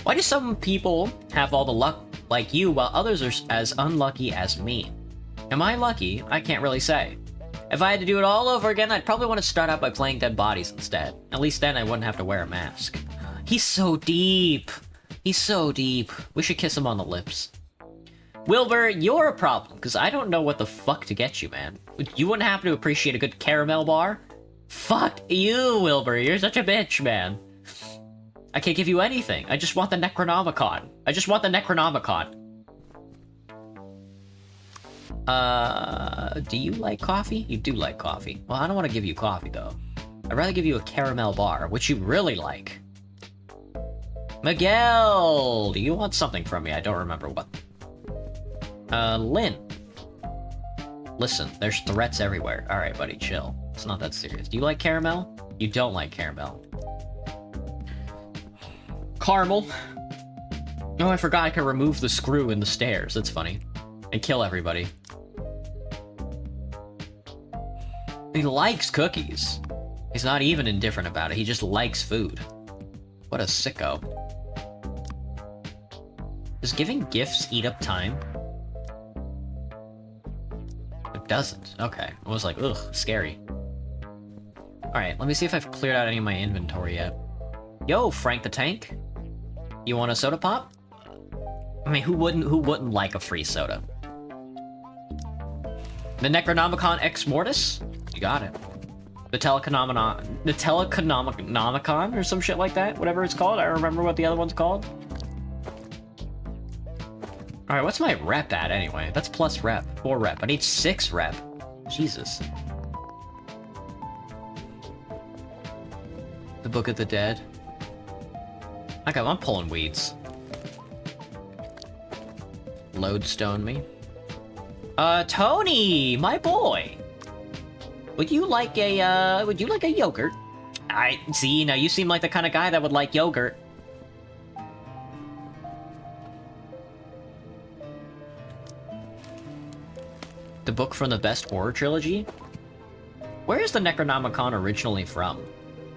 Why do some people have all the luck like you while others are as unlucky as me? Am I lucky? I can't really say. If I had to do it all over again, I'd probably want to start out by playing dead bodies instead. At least then I wouldn't have to wear a mask. He's so deep. He's so deep. We should kiss him on the lips. Wilbur, you're a problem, because I don't know what the fuck to get you, man. You wouldn't happen to appreciate a good caramel bar? Fuck you, Wilbur. You're such a bitch, man. I can't give you anything. I just want the Necronomicon. I just want the Necronomicon. Do you like coffee? You do like coffee. Well, I don't want to give you coffee, though. I'd rather give you a caramel bar, which you really like. Miguel! Do you want something from me? I don't remember what. Lynn. Listen, there's threats everywhere. Alright, buddy, chill. It's not that serious. Do you like caramel? You don't like caramel. Caramel. Oh, I forgot I could remove the screw in the stairs. That's funny. And kill everybody. He likes cookies. He's not even indifferent about it. He just likes food. What a sicko. Does giving gifts eat up time? It doesn't. Okay. I was like, ugh, scary. Alright, let me see if I've cleared out any of my inventory yet. Yo, Frank the Tank. You want a soda pop? I mean, who wouldn't like a free soda? The Necronomicon Ex Mortis? You got it. The Teleconomicon or some shit like that, whatever it's called. I don't remember what the other one's called. Alright, what's my rep at anyway? That's plus rep. 4 rep. I need 6 rep. Jesus. The Book of the Dead. Okay, I'm pulling weeds. Lodestone me. Tony, my boy. Would you like a yogurt? I see, now you seem like the kind of guy that would like yogurt. The book from the best horror trilogy? Where is the Necronomicon originally from?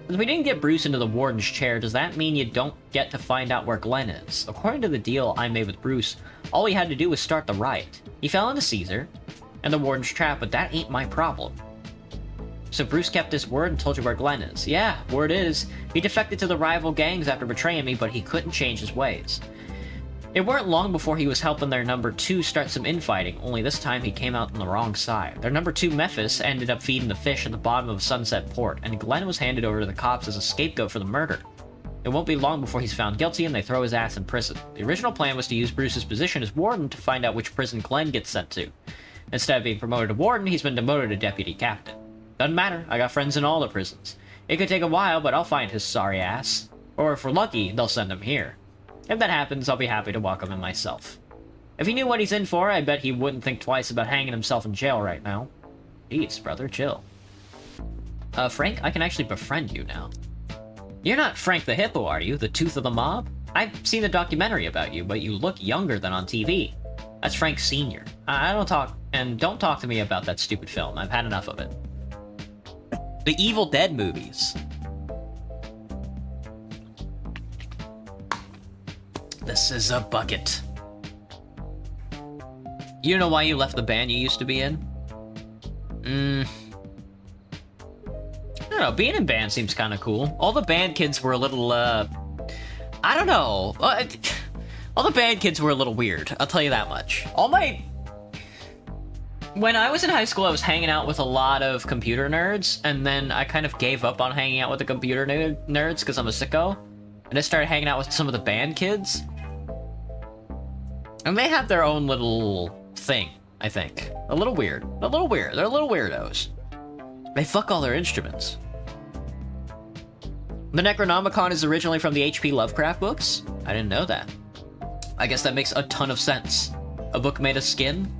If we didn't get Bruce into the Warden's chair, does that mean you don't get to find out where Glenn is? According to the deal I made with Bruce, all he had to do was start the riot. He fell into Caesar and the Warden's trap, but that ain't my problem. So Bruce kept his word and told you where Glenn is. Yeah, word is, he defected to the rival gangs after betraying me, but he couldn't change his ways. It weren't long before he was helping their number 2 start some infighting, only this time he came out on the wrong side. Their number 2, Memphis, ended up feeding the fish at the bottom of Sunset Port, and Glenn was handed over to the cops as a scapegoat for the murder. It won't be long before he's found guilty and they throw his ass in prison. The original plan was to use Bruce's position as warden to find out which prison Glenn gets sent to. Instead of being promoted to warden, he's been demoted to deputy captain. Doesn't matter, I got friends in all the prisons. It could take a while, but I'll find his sorry ass. Or if we're lucky, they'll send him here. If that happens, I'll be happy to welcome him myself. If he knew what he's in for, I bet he wouldn't think twice about hanging himself in jail right now. Jeez, brother, chill. Frank, I can actually befriend you now. You're not Frank the Hippo, are you? The tooth of the mob? I've seen the documentary about you, but you look younger than on TV. That's Frank Sr. Don't talk to me about that stupid film. I've had enough of it. The Evil Dead movies. This is a bucket. You know why you left the band you used to be in? I don't know, being in band seems kind of cool. All the band kids were a little, I don't know. All the band kids were a little weird, I'll tell you that much. When I was in high school, I was hanging out with a lot of computer nerds, and then I kind of gave up on hanging out with the computer nerds because I'm a sicko. And I started hanging out with some of the band kids. And they have their own little thing, I think. A little weird. They're a little weirdos. They fuck all their instruments. The Necronomicon is originally from the H.P. Lovecraft books? I didn't know that. I guess that makes a ton of sense. A book made of skin?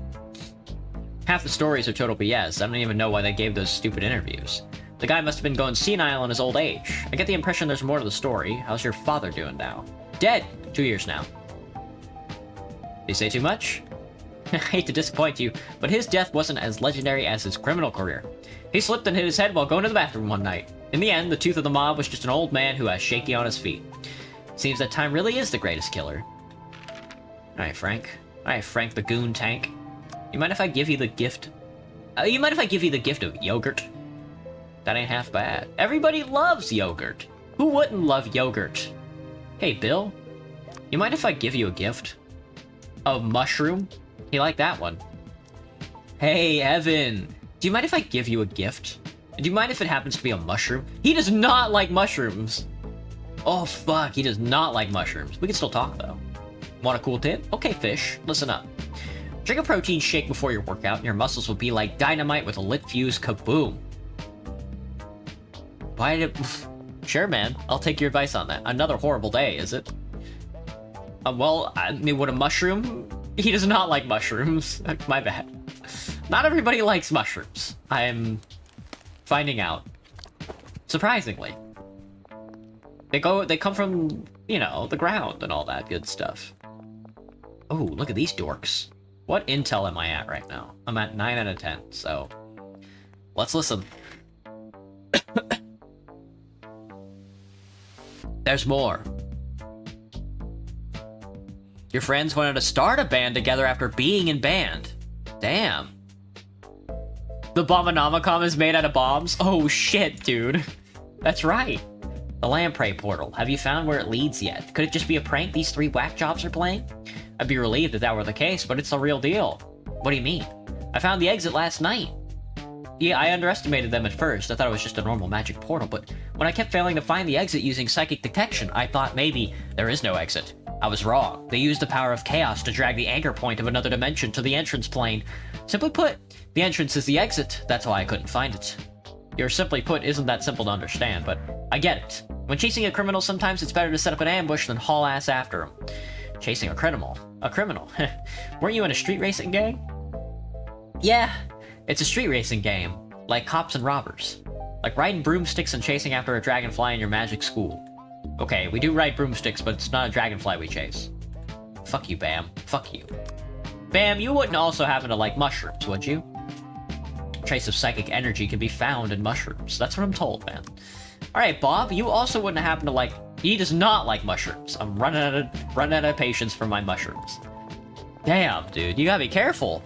Half the stories are total BS. I don't even know why they gave those stupid interviews. The guy must have been going senile in his old age. I get the impression there's more to the story. How's your father doing now? Dead! 2 years now. Did you say too much? I hate to disappoint you, but his death wasn't as legendary as his criminal career. He slipped and hit his head while going to the bathroom one night. In the end, the tooth of the mob was just an old man who has shaky on his feet. Seems that time really is the greatest killer. Alright, Frank. Alright, Frank the Goon Tank. You mind if I give you the gift? You mind if I give you the gift of yogurt? That ain't half bad. Everybody loves yogurt. Who wouldn't love yogurt? Hey, Bill. You mind if I give you a gift? A mushroom? You like that one? Hey, Evan. Do you mind if I give you a gift? Do you mind if it happens to be a mushroom? He does not like mushrooms. Oh, fuck. He does not like mushrooms. We can still talk, though. Want a cool tip? Okay, fish. Listen up. Drink a protein shake before your workout, and your muscles will be like dynamite with a lit fuse. Kaboom. Why did it... Sure, man. I'll take your advice on that. Another horrible day, is it? Well, I mean, what a mushroom? He does not like mushrooms. My bad. Not everybody likes mushrooms. I am finding out. Surprisingly. They come from, you know, the ground and all that good stuff. Oh, look at these dorks. What intel am I at right now? I'm at 9 out of 10, so... Let's listen. There's more. Your friends wanted to start a band together after being in band. Damn. The Bombonomicon is made out of bombs? Oh shit, dude. That's right. The Lamprey portal. Have you found where it leads yet? Could it just be a prank these 3 whack jobs are playing? I'd be relieved if that were the case, but it's the real deal. What do you mean? I found the exit last night. Yeah, I underestimated them at first. I thought it was just a normal magic portal, but when I kept failing to find the exit using psychic detection, I thought maybe there is no exit. I was wrong. They used the power of chaos to drag the anchor point of another dimension to the entrance plane. Simply put, the entrance is the exit. That's why I couldn't find it. Your simply put isn't that simple to understand, but I get it. When chasing a criminal, sometimes it's better to set up an ambush than haul ass after him. Chasing a criminal? A criminal? Weren't you in a street racing gang? Yeah, it's a street racing game. Like cops and robbers. Like riding broomsticks and chasing after a dragonfly in your magic school. Okay, we do ride broomsticks, but it's not a dragonfly we chase. Fuck you, Bam. Fuck you. Bam, you wouldn't also happen to like mushrooms, would you? Trace of psychic energy can be found in mushrooms. That's what I'm told, man. Alright, Bob, you also wouldn't happen to like... He does not like mushrooms. I'm running out of patience for my mushrooms. Damn, dude, you gotta be careful.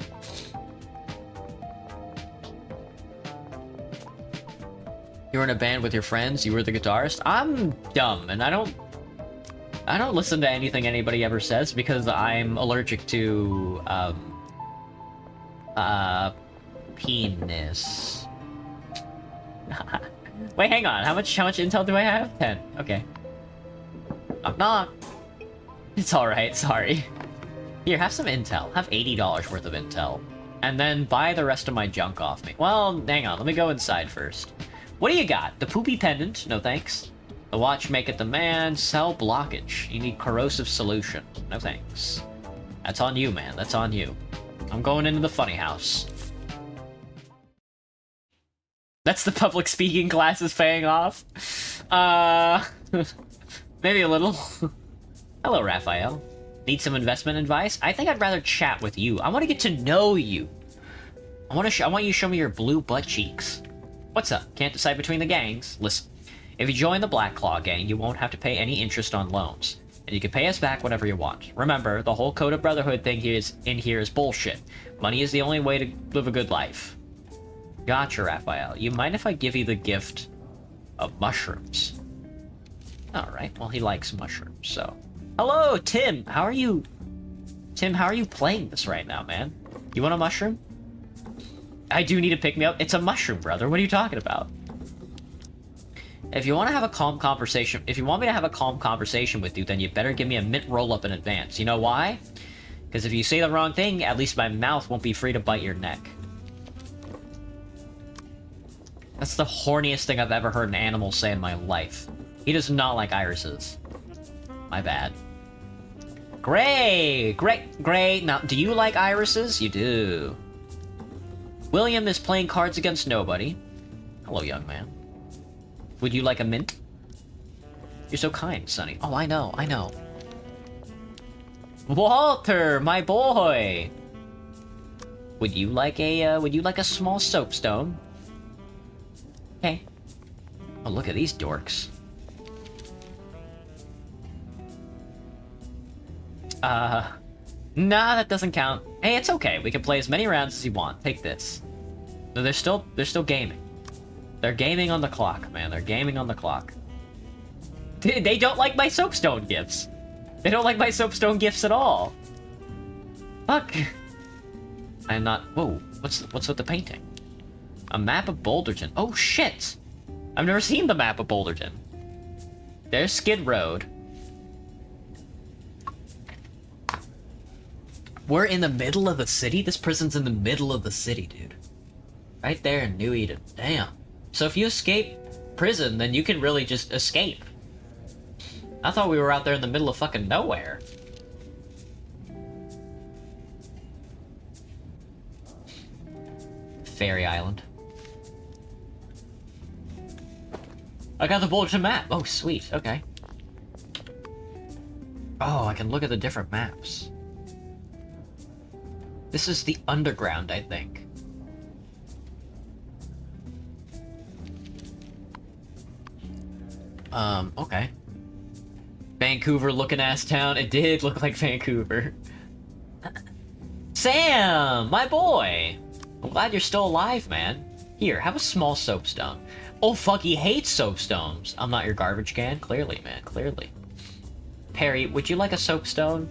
You were in a band with your friends, you were the guitarist? I'm dumb, and I don't listen to anything anybody ever says because I'm allergic to, penis. Wait, hang on, how much intel do I have? 10, okay. Knock knock. It's alright, sorry. Here, have some intel. Have $80 worth of intel. And then buy the rest of my junk off me. Well, hang on, let me go inside first. What do you got? The poopy pendant? No thanks. The watch maketh the man. Sell blockage. You need corrosive solution. No thanks. That's on you, man. That's on you. I'm going into the funny house. That's the public speaking classes paying off. Maybe a little. Hello, Raphael. Need some investment advice? I think I'd rather chat with you. I want to get to know you. I want you to show me your blue butt cheeks. What's up? Can't decide between the gangs? Listen, if you join the Black Claw gang, you won't have to pay any interest on loans, and you can pay us back whenever you want. Remember, the whole Code of Brotherhood thing in here is bullshit. Money is the only way to live a good life. Gotcha, Raphael. You mind if I give you the gift of mushrooms? Alright, well, he likes mushrooms, so... Hello, Tim! How are you... Tim, how are you playing this right now, man? You want a mushroom? I do need to pick me up. It's a mushroom, brother. What are you talking about? If you want to have a calm conversation... If you want me to have a calm conversation with you, then you better give me a mint roll-up in advance. You know why? Because if you say the wrong thing, at least my mouth won't be free to bite your neck. That's the horniest thing I've ever heard an animal say in my life. He does not like irises. My bad. Great! Great! Now, do you like irises? You do. William is playing Cards Against Nobody. Hello, young man. Would you like a mint? You're so kind, Sonny. Oh, I know, I know. Walter, my boy! Would you like a small soapstone? Okay. Oh, look at these dorks. Nah, that doesn't count. Hey, it's okay. We can play as many rounds as you want. Take this. No, they're still gaming. They're gaming on the clock, man. They're gaming on the clock. They don't like my soapstone gifts. They don't like my soapstone gifts at all. Fuck. I'm not... Whoa, what's with the painting? A map of Boulderton. Oh, shit! I've never seen the map of Boulderton. There's Skid Road. We're in the middle of the city? This prison's in the middle of the city, dude. Right there in New Eden. Damn. So if you escape prison, then you can really just escape. I thought we were out there in the middle of fucking nowhere. Fairy Island. I got the Boulderton map. Oh, sweet. Okay. Oh, I can look at the different maps. This is the underground, I think. Okay. Vancouver looking ass town. It did look like Vancouver. Sam, my boy! I'm glad you're still alive, man. Here, have a small soapstone. Oh, fuck, he hates soapstones. I'm not your garbage can. Clearly, man, clearly. Perry, would you like a soapstone?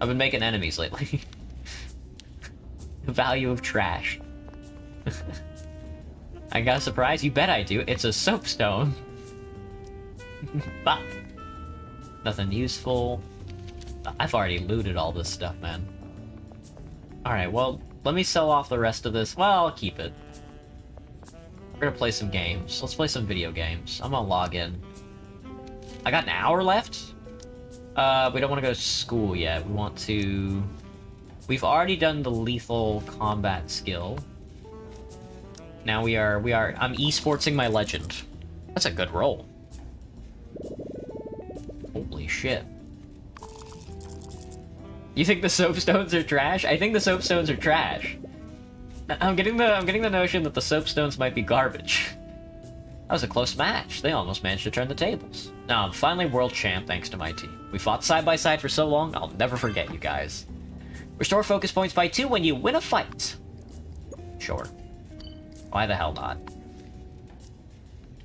I've been making enemies lately. The value of trash. I got a surprise? You bet I do. It's a soapstone. Fuck. Nothing useful. I've already looted all this stuff, man. Alright, well, let me sell off the rest of this. Well, I'll keep it. We're gonna play some games. Let's play some video games. I'm gonna log in. I got an hour left? We don't want to go to school yet. We want to... We've already done the lethal combat skill. Now I'm esportsing my legend. That's a good roll. Holy shit. You think the soapstones are trash? I think the soapstones are trash. I'm getting the notion that the soapstones might be garbage. That was a close match. They almost managed to turn the tables. Now I'm finally world champ thanks to my team. We fought side by side for so long, I'll never forget you guys. Restore focus points by 2 when you win a fight. Sure. Why the hell not?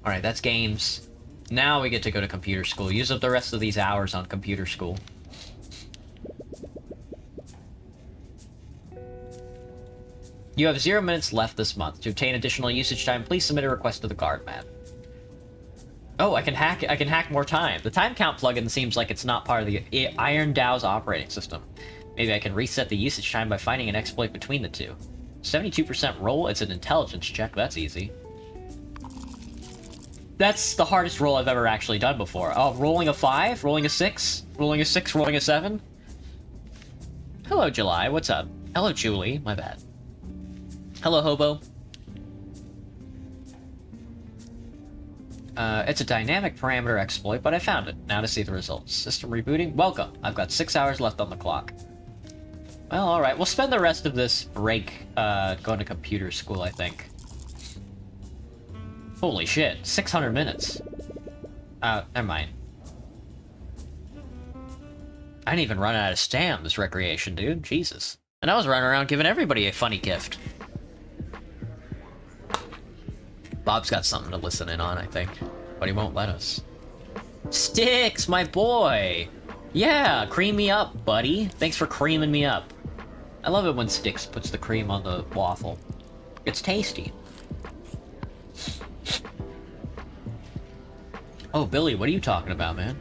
Alright, that's games. Now we get to go to computer school. Use up the rest of these hours on computer school. You have 0 minutes left this month. To obtain additional usage time, please submit a request to the guard man. Oh, I can hack more time. The time count plugin seems like it's not part of the Iron DAO's operating system. Maybe I can reset the usage time by finding an exploit between the two. 72% roll, it's an intelligence check, that's easy. That's the hardest roll I've ever actually done before. Oh, rolling a 5, rolling a 6, rolling a 6, rolling a 7. Hello, July. What's up? Hello, Julie. My bad. Hello, Hobo. It's a dynamic parameter exploit, but I found it. Now to see the results. System rebooting. Welcome. I've got 6 hours left on the clock. Well, alright. We'll spend the rest of this break, going to computer school, I think. Holy shit. 600 minutes. Never mind. I didn't even run out of stam this recreation, dude. Jesus. And I was running around giving everybody a funny gift. Bob's got something to listen in on, I think. But he won't let us. Sticks, my boy! Yeah, cream me up, buddy. Thanks for creaming me up. I love it when Sticks puts the cream on the waffle. It's tasty. Oh, Billy, what are you talking about, man?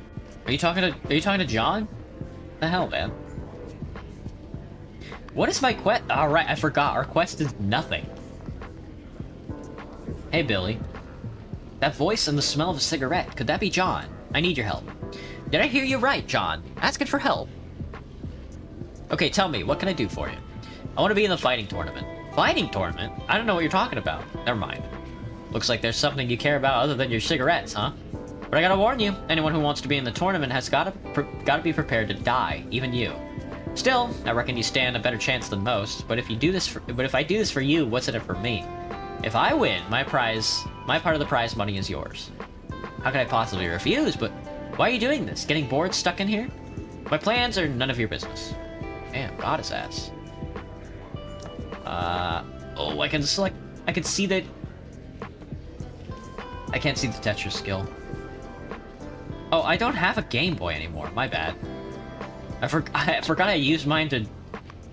Are you talking to John? The hell, man? What is my quest? All right, I forgot. Our quest is nothing. Hey, Billy. That voice and the smell of a cigarette. Could that be John? I need your help. Did I hear you right, John? Asking for help. Okay, tell me, what can I do for you? I want to be in the fighting tournament. Fighting tournament? I don't know what you're talking about. Never mind. Looks like there's something you care about other than your cigarettes, huh? But I gotta warn you, anyone who wants to be in the tournament has gotta be prepared to die, even you. Still, I reckon you stand a better chance than most. But if I do this for you, what's in it for me? If I win, my part of the prize money is yours. How could I possibly refuse? But why are you doing this? Getting bored stuck in here? My plans are none of your business. Damn, got his ass. Oh, I can see that. I can't see the Tetris skill. Oh, I don't have a Game Boy anymore. My bad. I forgot I used mine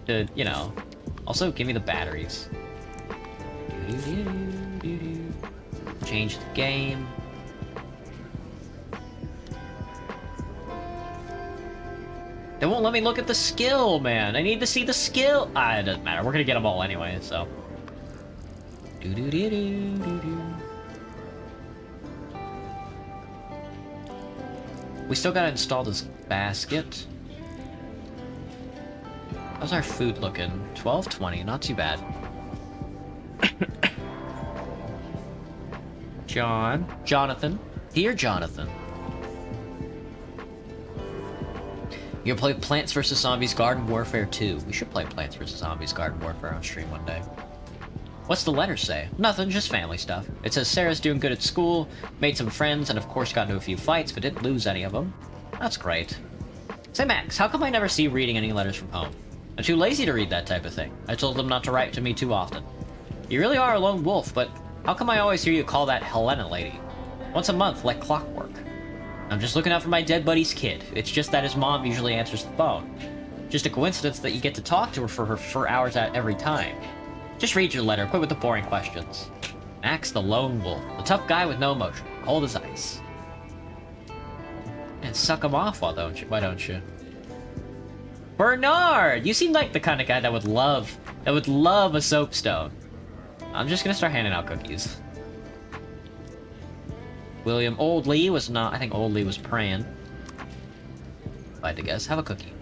to, you know. Also, give me the batteries. Change the game. They won't let me look at the skill, man. I need to see the skill. It doesn't matter. We're gonna get them all anyway, so. We still gotta install this basket. How's our food looking? 12:20, not too bad. Jonathan. Dear Jonathan. You gonna play Plants vs. Zombies Garden Warfare 2. We should play Plants vs. Zombies Garden Warfare on stream one day. What's the letter say? Nothing, just family stuff. It says Sarah's doing good at school, made some friends, and of course got into a few fights, but didn't lose any of them. That's great. Say, Max, how come I never see you reading any letters from home? I'm too lazy to read that type of thing. I told them not to write to me too often. You really are a lone wolf, but how come I always hear you call that Helena lady? Once a month, like clockwork. I'm just looking out for my dead buddy's kid. It's just that his mom usually answers the phone. Just a coincidence that you get to talk to her for hours at every time. Just read your letter, quit with the boring questions. Max the lone wolf, the tough guy with no emotion, cold as ice. And suck him off, why don't you? Bernard! You seem like the kind of guy that would love a soapstone. I'm just gonna start handing out cookies. William Old Lee was not. I think Old Lee was praying. If I had to guess, have a cookie.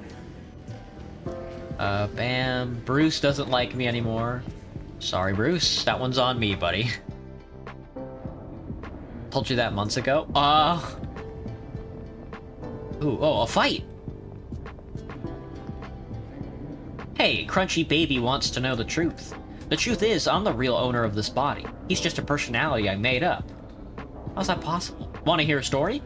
Bam. Bruce doesn't like me anymore. Sorry, Bruce. That one's on me, buddy. Told you that months ago. Ooh, oh, a fight! Hey, Crunchy Baby wants to know the truth. The truth is, I'm the real owner of this body. He's just a personality I made up. How's that possible? Want to hear a story?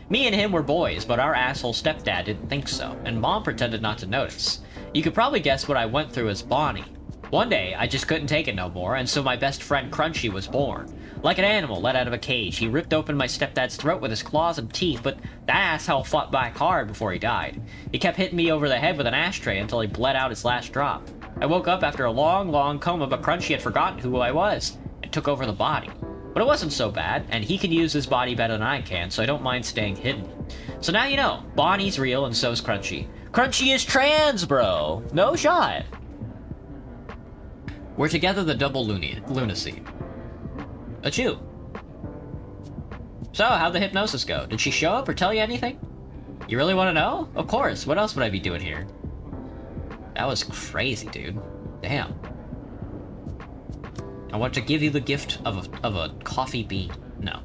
Me and him were boys, but our asshole stepdad didn't think so, and Mom pretended not to notice. You could probably guess what I went through as Bonnie. One day, I just couldn't take it no more, and so my best friend Crunchy was born. Like an animal let out of a cage, he ripped open my stepdad's throat with his claws and teeth, but that asshole fought back hard before he died. He kept hitting me over the head with an ashtray until he bled out his last drop. I woke up after a long, long coma, but Crunchy had forgotten who I was, and took over the body. But it wasn't so bad, and he can use his body better than I can, so I don't mind staying hidden. So now you know, Bonnie's real and so's Crunchy. Crunchy is trans, bro! No shot! We're together the double lunacy. Achoo. So, how'd the hypnosis go? Did she show up or tell you anything? You really want to know? Of course, what else would I be doing here? That was crazy, dude. Damn. I want to give you the gift of a coffee bean. No.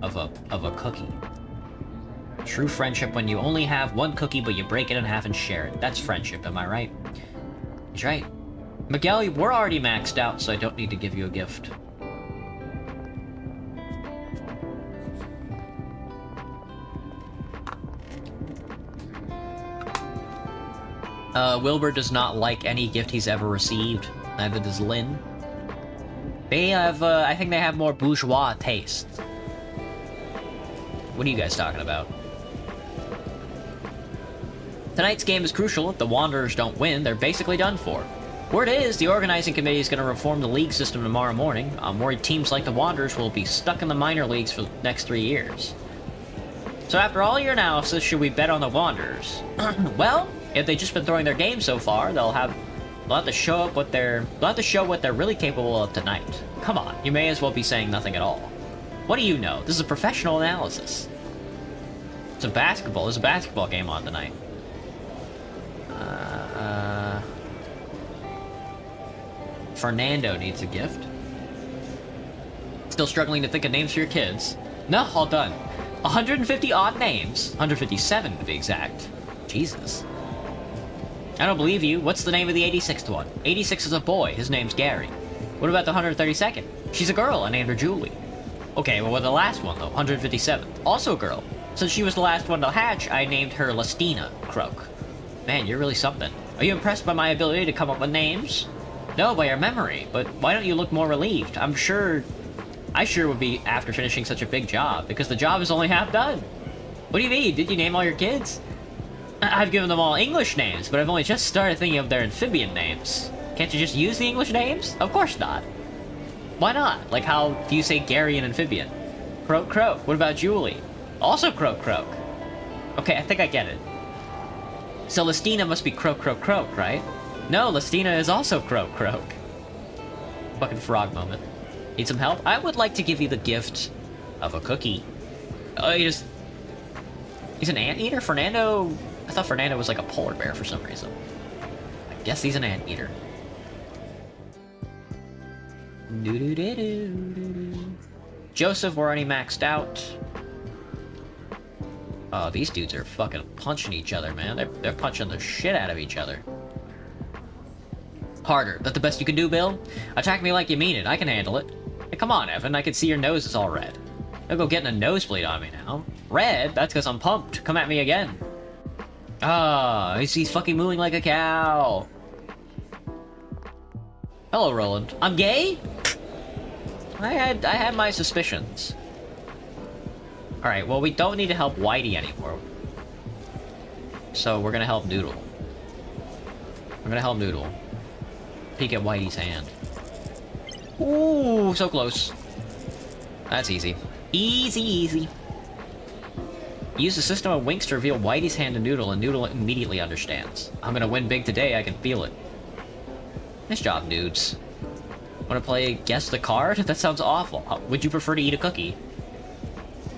Of a cookie. True friendship when you only have one cookie but you break it in half and share it. That's friendship, am I right? He's right. Miguel, we're already maxed out, so I don't need to give you a gift. Wilbur does not like any gift he's ever received. Neither does Lynn. They have, I think they have more bourgeois tastes. What are you guys talking about? Tonight's game is crucial. If the Wanderers don't win, they're basically done for. Word is, the organizing committee is going to reform the league system tomorrow morning. I'm worried teams like the Wanderers will be stuck in the minor leagues for the next 3 years. So after all your analysis, should we bet on the Wanderers? Well, if they've just been throwing their game so far, they'll have to show what they're really capable of tonight. Come on, you may as well be saying nothing at all. What do you know? This is a professional analysis. There's a basketball game on tonight. Fernando needs a gift. Still struggling to think of names for your kids. No, all done. 150 odd names. 157 to be exact. Jesus. I don't believe you. What's the name of the 86th one? 86 is a boy. His name's Gary. What about the 132nd? She's a girl. I named her Julie. Okay, well, the last one, though. 157th. Also a girl. Since she was the last one to hatch, I named her Lastina Croak. Man, you're really something. Are you impressed by my ability to come up with names? No, by your memory. But why don't you look more relieved? I sure would be after finishing such a big job, because the job is only half done. What do you mean? Did you name all your kids? I've given them all English names, but I've only just started thinking of their amphibian names. Can't you just use the English names? Of course not. Why not? Like how do you say Gary in amphibian? Croak Croak. What about Julie? Also Croak Croak. Okay, I think I get it. So Lastina must be Croak Croak Croak, right? No, Lastina is also Croak Croak. Fucking frog moment. Need some help? I would like to give you the gift of a cookie. Oh, he's an anteater? Fernando... I thought Fernando was like a polar bear for some reason. I guess he's an anteater. Joseph, we're already maxed out. Oh, these dudes are fucking punching each other, man. They're punching the shit out of each other. Harder. That the best you can do, Bill? Attack me like you mean it. I can handle it. Hey, come on, Evan. I can see your nose is all red. Don't go getting a nosebleed on me now. Red? That's because I'm pumped. Come at me again. Ah, he's fucking mooing like a cow. Hello, Roland. I'm gay? I had my suspicions. Alright, well, we don't need to help Whitey anymore. So, we're gonna help Noodle. We're gonna help Noodle. Peek at Whitey's hand. Ooh, so close. That's easy. Easy, easy. Use the system of winks to reveal Whitey's hand to Noodle, and Noodle immediately understands. I'm gonna win big today, I can feel it. Nice job, nudes. Wanna play Guess the Card? That sounds awful. Would you prefer to eat a cookie?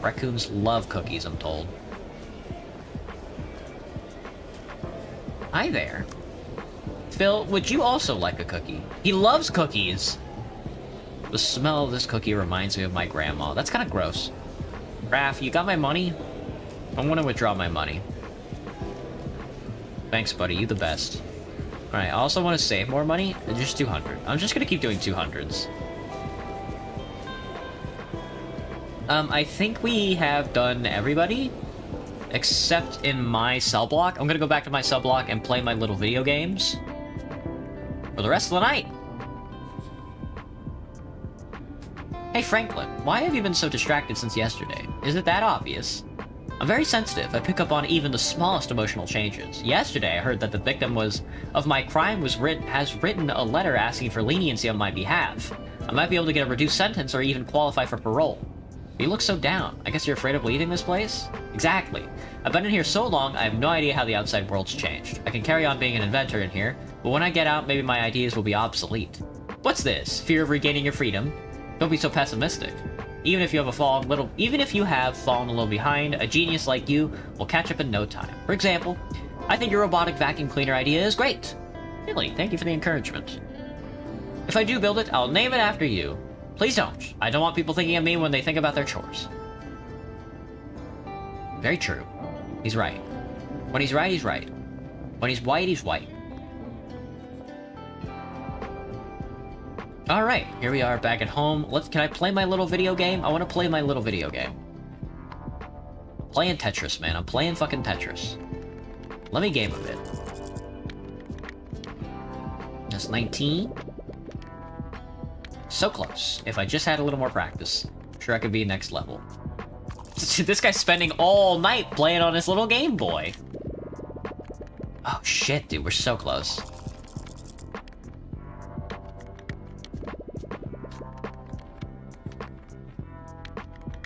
Raccoons love cookies, I'm told. Hi there. Phil, would you also like a cookie? He loves cookies! The smell of this cookie reminds me of my grandma. That's kind of gross. Raph, you got my money? I'm gonna withdraw my money. Thanks, buddy. You the best. Alright, I also want to save more money. Just 200. I'm just gonna keep doing 200s. I think we have done everybody. Except in my cell block. I'm gonna go back to my cell block and play my little video games. For the rest of the night. Hey Franklin, why have you been so distracted since yesterday? Is it that obvious? I'm very sensitive. I pick up on even the smallest emotional changes. Yesterday, I heard that the victim of my crime has written a letter asking for leniency on my behalf. I might be able to get a reduced sentence or even qualify for parole. You look so down. I guess you're afraid of leaving this place? Exactly. I've been in here so long, I have no idea how the outside world's changed. I can carry on being an inventor in here, but when I get out, maybe my ideas will be obsolete. What's this? Fear of regaining your freedom? Don't be so pessimistic. Even if you have fallen a little behind, a genius like you will catch up in no time. For example, I think your robotic vacuum cleaner idea is great. Really, thank you for the encouragement. If I do build it, I'll name it after you. Please don't. I don't want people thinking of me when they think about their chores. Very true. He's right. When he's right, he's right. When he's white, he's white. Alright, here we are back at home. Can I play my little video game? I want to play my little video game. Playing Tetris, man. I'm playing fucking Tetris. Let me game a bit. That's 19. So close. If I just had a little more practice, I'm sure I could be next level. This guy's spending all night playing on his little Game Boy. Oh shit, dude, we're so close.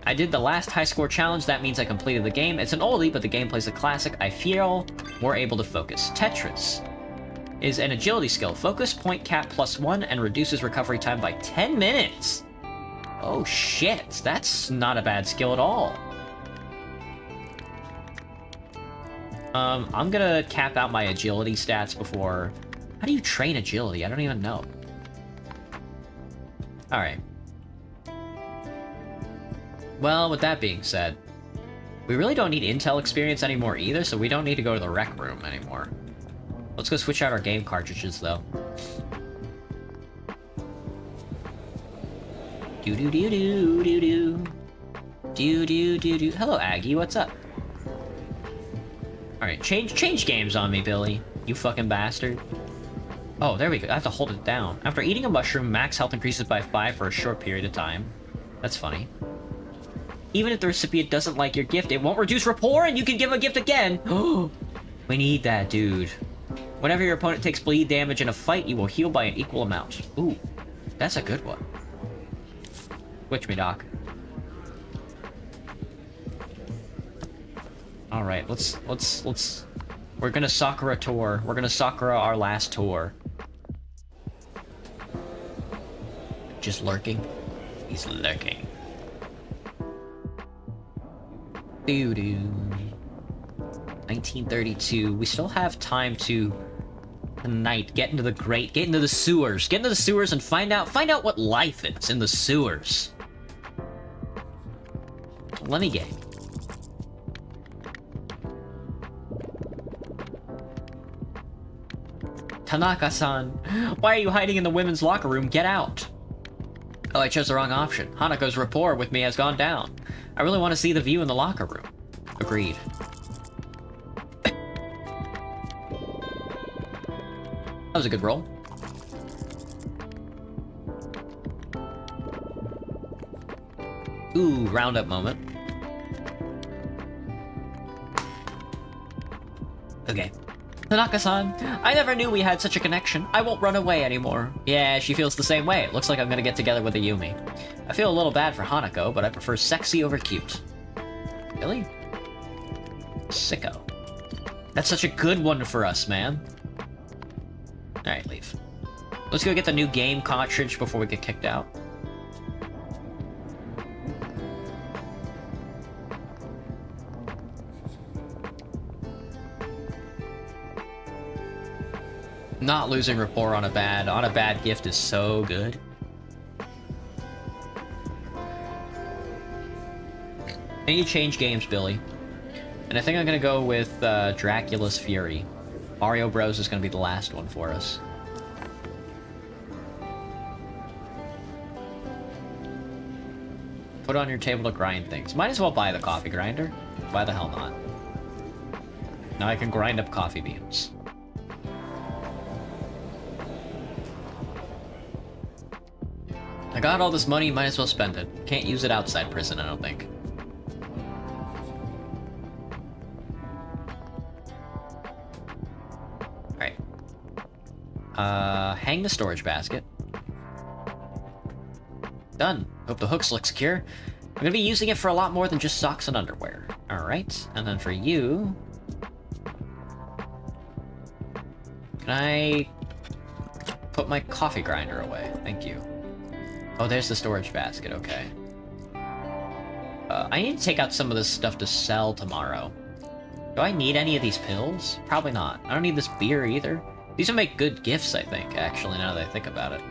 I did the last high score challenge, that means I completed the game. It's an oldie, but the gameplay's a classic. I feel more able to focus. Tetris is an agility skill. Focus, point cap +1, and reduces recovery time by 10 minutes. Oh shit, that's not a bad skill at all. I'm gonna cap out my agility stats before... How do you train agility? I don't even know. Alright. Well, with that being said, we really don't need Intel experience anymore either, so we don't need to go to the rec room anymore. Let's go switch out our game cartridges, though. Do-do-do-do-do-do. Do-do-do-do. Hello, Aggie, what's up? Alright, change games on me, Billy. You fucking bastard. Oh, there we go. I have to hold it down. After eating a mushroom, max health increases by 5 for a short period of time. That's funny. Even if the recipient doesn't like your gift, it won't reduce rapport and you can give a gift again! We need that, dude. Whenever your opponent takes bleed damage in a fight, you will heal by an equal amount. Ooh, that's a good one. Switch me, Doc. Alright, let's... We're gonna Sakura tour. We're gonna Sakura our last tour. Just lurking? He's lurking. Doo-doo. 1932. We still have time to... Tonight, get into the sewers. Get into the sewers and find out what life is in the sewers. Let me game. Tanaka-san, why are you hiding in the women's locker room? Get out. Oh, I chose the wrong option. Hanako's rapport with me has gone down. I really want to see the view in the locker room. Agreed. That was a good roll. Ooh, roundup moment. Okay. Tanaka-san, I never knew we had such a connection. I won't run away anymore. Yeah, she feels the same way. It looks like I'm gonna get together with a Yumi. I feel a little bad for Hanako, but I prefer sexy over cute. Really? Sicko. That's such a good one for us, man. Alright, leave. Let's go get the new game cartridge before we get kicked out. Not losing rapport on a bad gift is so good. I need to change games, Billy. And I think I'm gonna go with Dracula's Fury. Mario Bros is gonna be the last one for us. Put it on your table to grind things. Might as well buy the coffee grinder. Why the hell not? Now I can grind up coffee beans. I got all this money, might as well spend it. Can't use it outside prison, I don't think. Alright. Hang the storage basket. Done. Hope the hooks look secure. I'm gonna be using it for a lot more than just socks and underwear. Alright, and then for you... Can I... put my coffee grinder away? Thank you. Oh, there's the storage basket, okay. I need to take out some of this stuff to sell tomorrow. Do I need any of these pills? Probably not. I don't need this beer either. These would make good gifts, I think, actually, now that I think about it.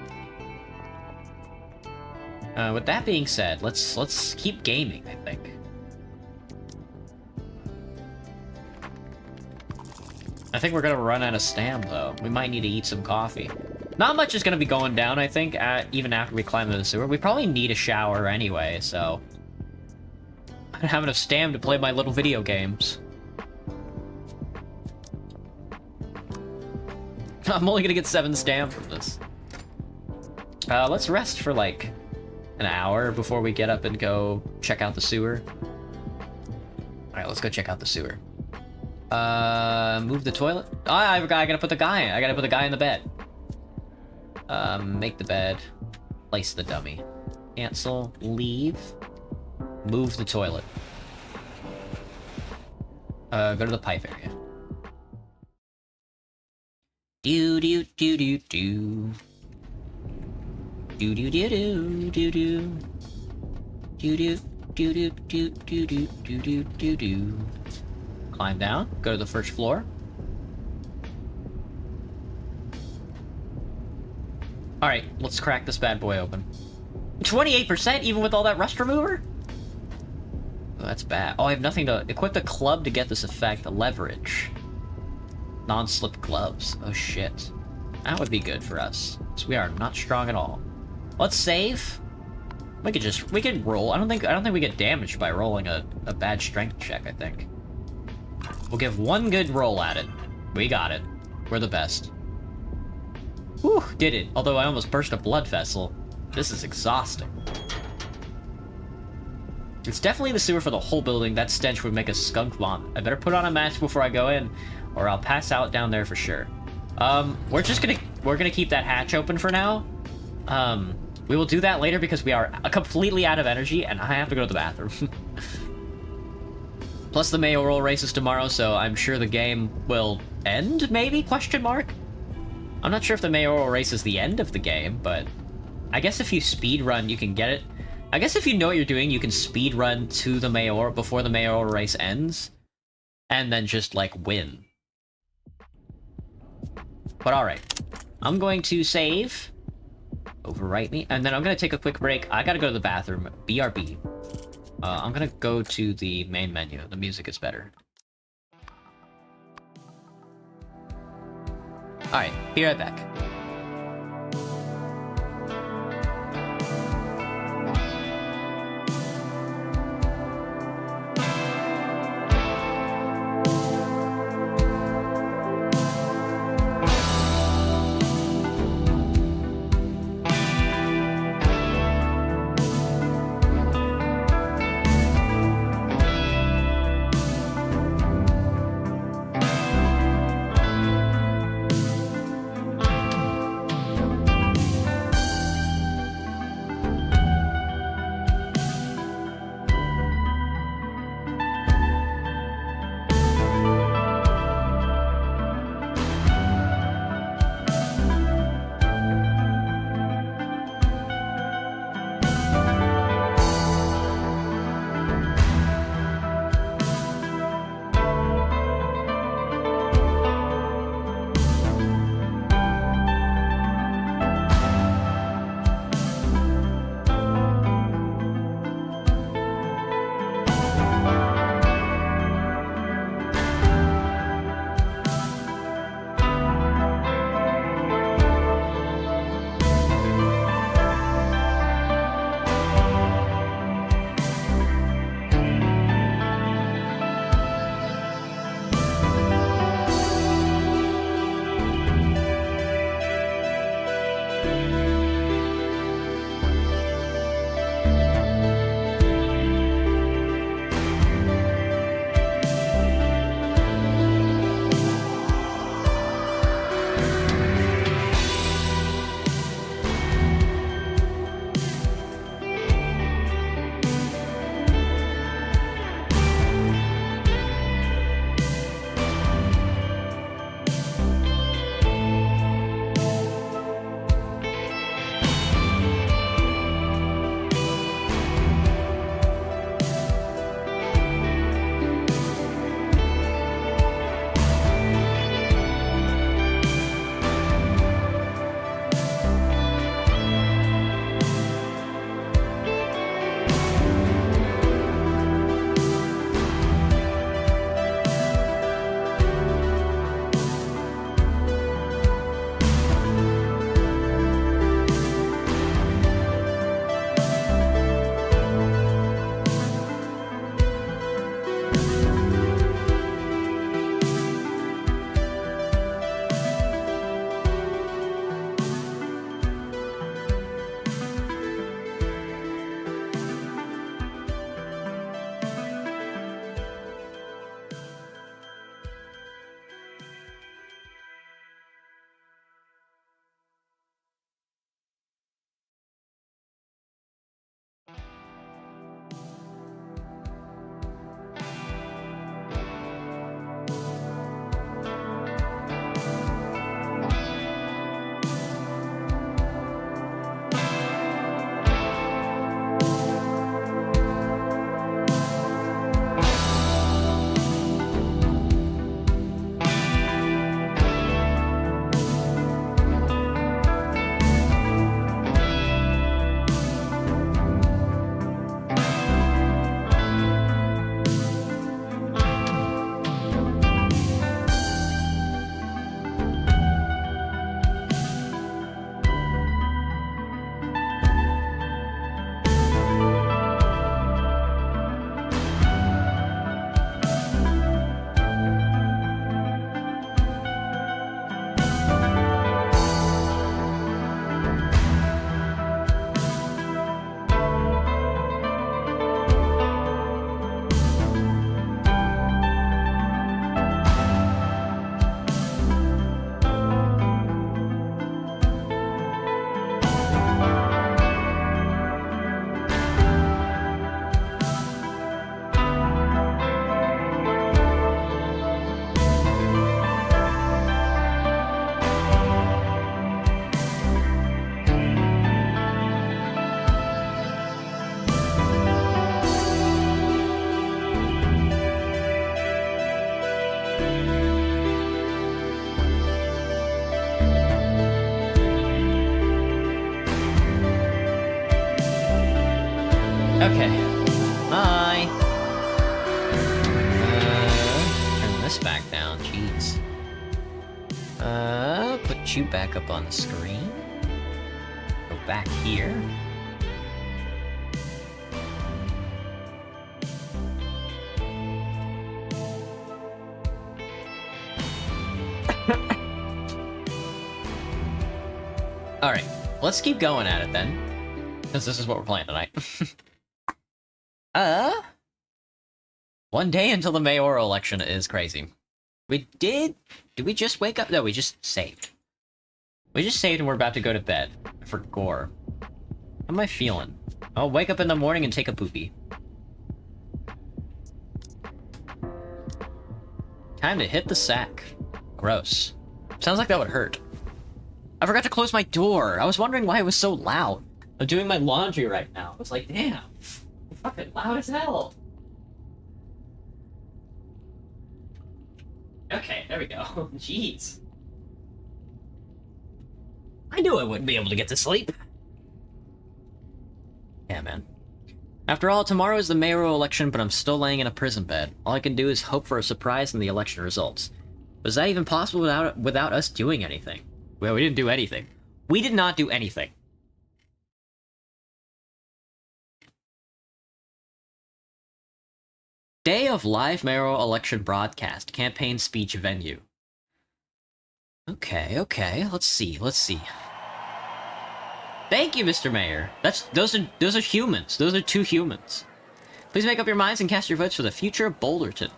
With that being said, let's keep gaming, I think. I think we're gonna run out of stam, though. We might need to eat some coffee. Not much is gonna be going down, I think, even after we climb into the sewer. We probably need a shower anyway, so... I don't have enough stam to play my little video games. I'm only gonna get 7 stam from this. Let's rest for, like, an hour before we get up and go check out the sewer. Alright, let's go check out the sewer. Move the toilet. I gotta put the guy in. I gotta put the guy in the bed. Make the bed. Place the dummy. Cancel. Leave. Move the toilet. Go to the pipe area. Do do do do do. Do do do do do do. Do do do do do do do do do do. Climb down. Go to the first floor. Alright, let's crack this bad boy open. 28% even with all that rust remover? Oh, that's bad. Oh, I have nothing to... Equip the club to get this effect. Leverage. Non-slip gloves. Oh, shit. That would be good for us. So we are not strong at all. Let's save. We could roll. I don't think we get damaged by rolling a bad strength check, I think. We'll give one good roll at it. We got it. We're the best. Whew, did it. Although I almost burst a blood vessel. This is exhausting. It's definitely the sewer for the whole building. That stench would make a skunk vomit. I better put on a mask before I go in, or I'll pass out down there for sure. We're gonna keep that hatch open for now. We will do that later because we are completely out of energy and I have to go to the bathroom. Plus the mayoral race is tomorrow, so I'm sure the game will end, maybe? Question mark? I'm not sure if the mayoral race is the end of the game, but I guess if you speed run, you can get it. I guess if you know what you're doing, you can speed run to the mayoral before the mayoral race ends, and then just, like, win. But alright. I'm going to save. Overwrite me. And then I'm going to take a quick break. I gotta go to the bathroom. BRB. I'm gonna go to the main menu. The music is better. Alright, be right back. Okay. Bye. Turn this back down. Jeez. Put you back up on the screen. Go back here. Alright, let's keep going at it then. Since this is what we're playing tonight. One day until the mayoral election is crazy. Did we just wake up? No, we just saved. We just saved and we're about to go to bed. For gore. How am I feeling? I'll wake up in the morning and take a poopy. Time to hit the sack. Gross. Sounds like that would hurt. I forgot to close my door. I was wondering why it was so loud. I'm doing my laundry right now. I was like, damn. It's fucking loud as hell. Okay, there we go. Jeez. I knew I wouldn't be able to get to sleep. Yeah, man. After all, tomorrow is the mayoral election, but I'm still laying in a prison bed. All I can do is hope for a surprise in the election results. But is that even possible without us doing anything? Well, we didn't do anything. We did not do anything. Day of live mayoral election broadcast. Campaign speech venue. Okay, let's see. Thank you, Mr. Mayor. Those are humans. Those are two humans. Please make up your minds and cast your votes for the future of Boulderton.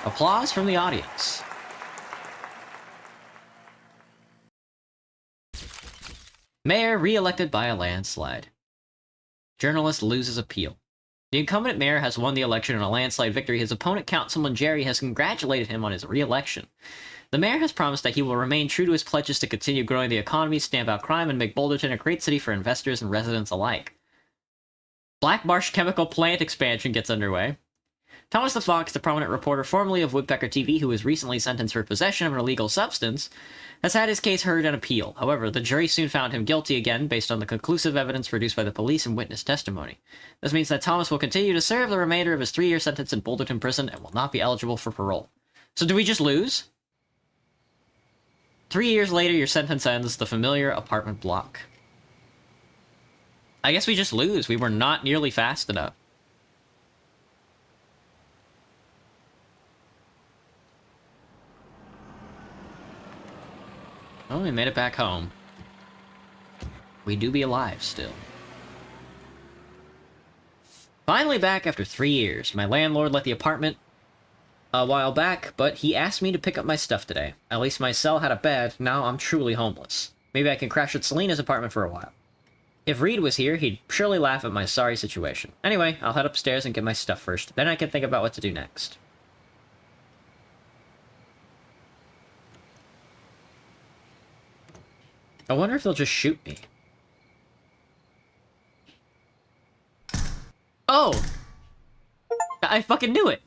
Applause from the audience. Mayor re-elected by a landslide. Journalist loses appeal. The incumbent mayor has won the election in a landslide victory. His opponent, Councilman Jerry, has congratulated him on his re-election. The mayor has promised that he will remain true to his pledges to continue growing the economy, stamp out crime, and make Boulderton a great city for investors and residents alike. Black Marsh chemical plant expansion gets underway. Thomas the Fox, the prominent reporter formerly of Woodpecker TV, who was recently sentenced for possession of an illegal substance, has had his case heard on appeal. However, the jury soon found him guilty again based on the conclusive evidence produced by the police and witness testimony. This means that Thomas will continue to serve the remainder of his 3-year sentence in Boulderton Prison and will not be eligible for parole. So do we just lose? 3 years later, your sentence ends, the familiar apartment block. I guess we just lose. We were not nearly fast enough. Oh, we made it back home. We do be alive still. Finally back after 3 years. My landlord let the apartment a while back, but he asked me to pick up my stuff today. At least my cell had a bed. Now I'm truly homeless. Maybe I can crash at Selena's apartment for a while. If Reed was here, he'd surely laugh at my sorry situation. Anyway, I'll head upstairs and get my stuff first. Then I can think about what to do next. I wonder if they'll just shoot me. Oh! I fucking knew it!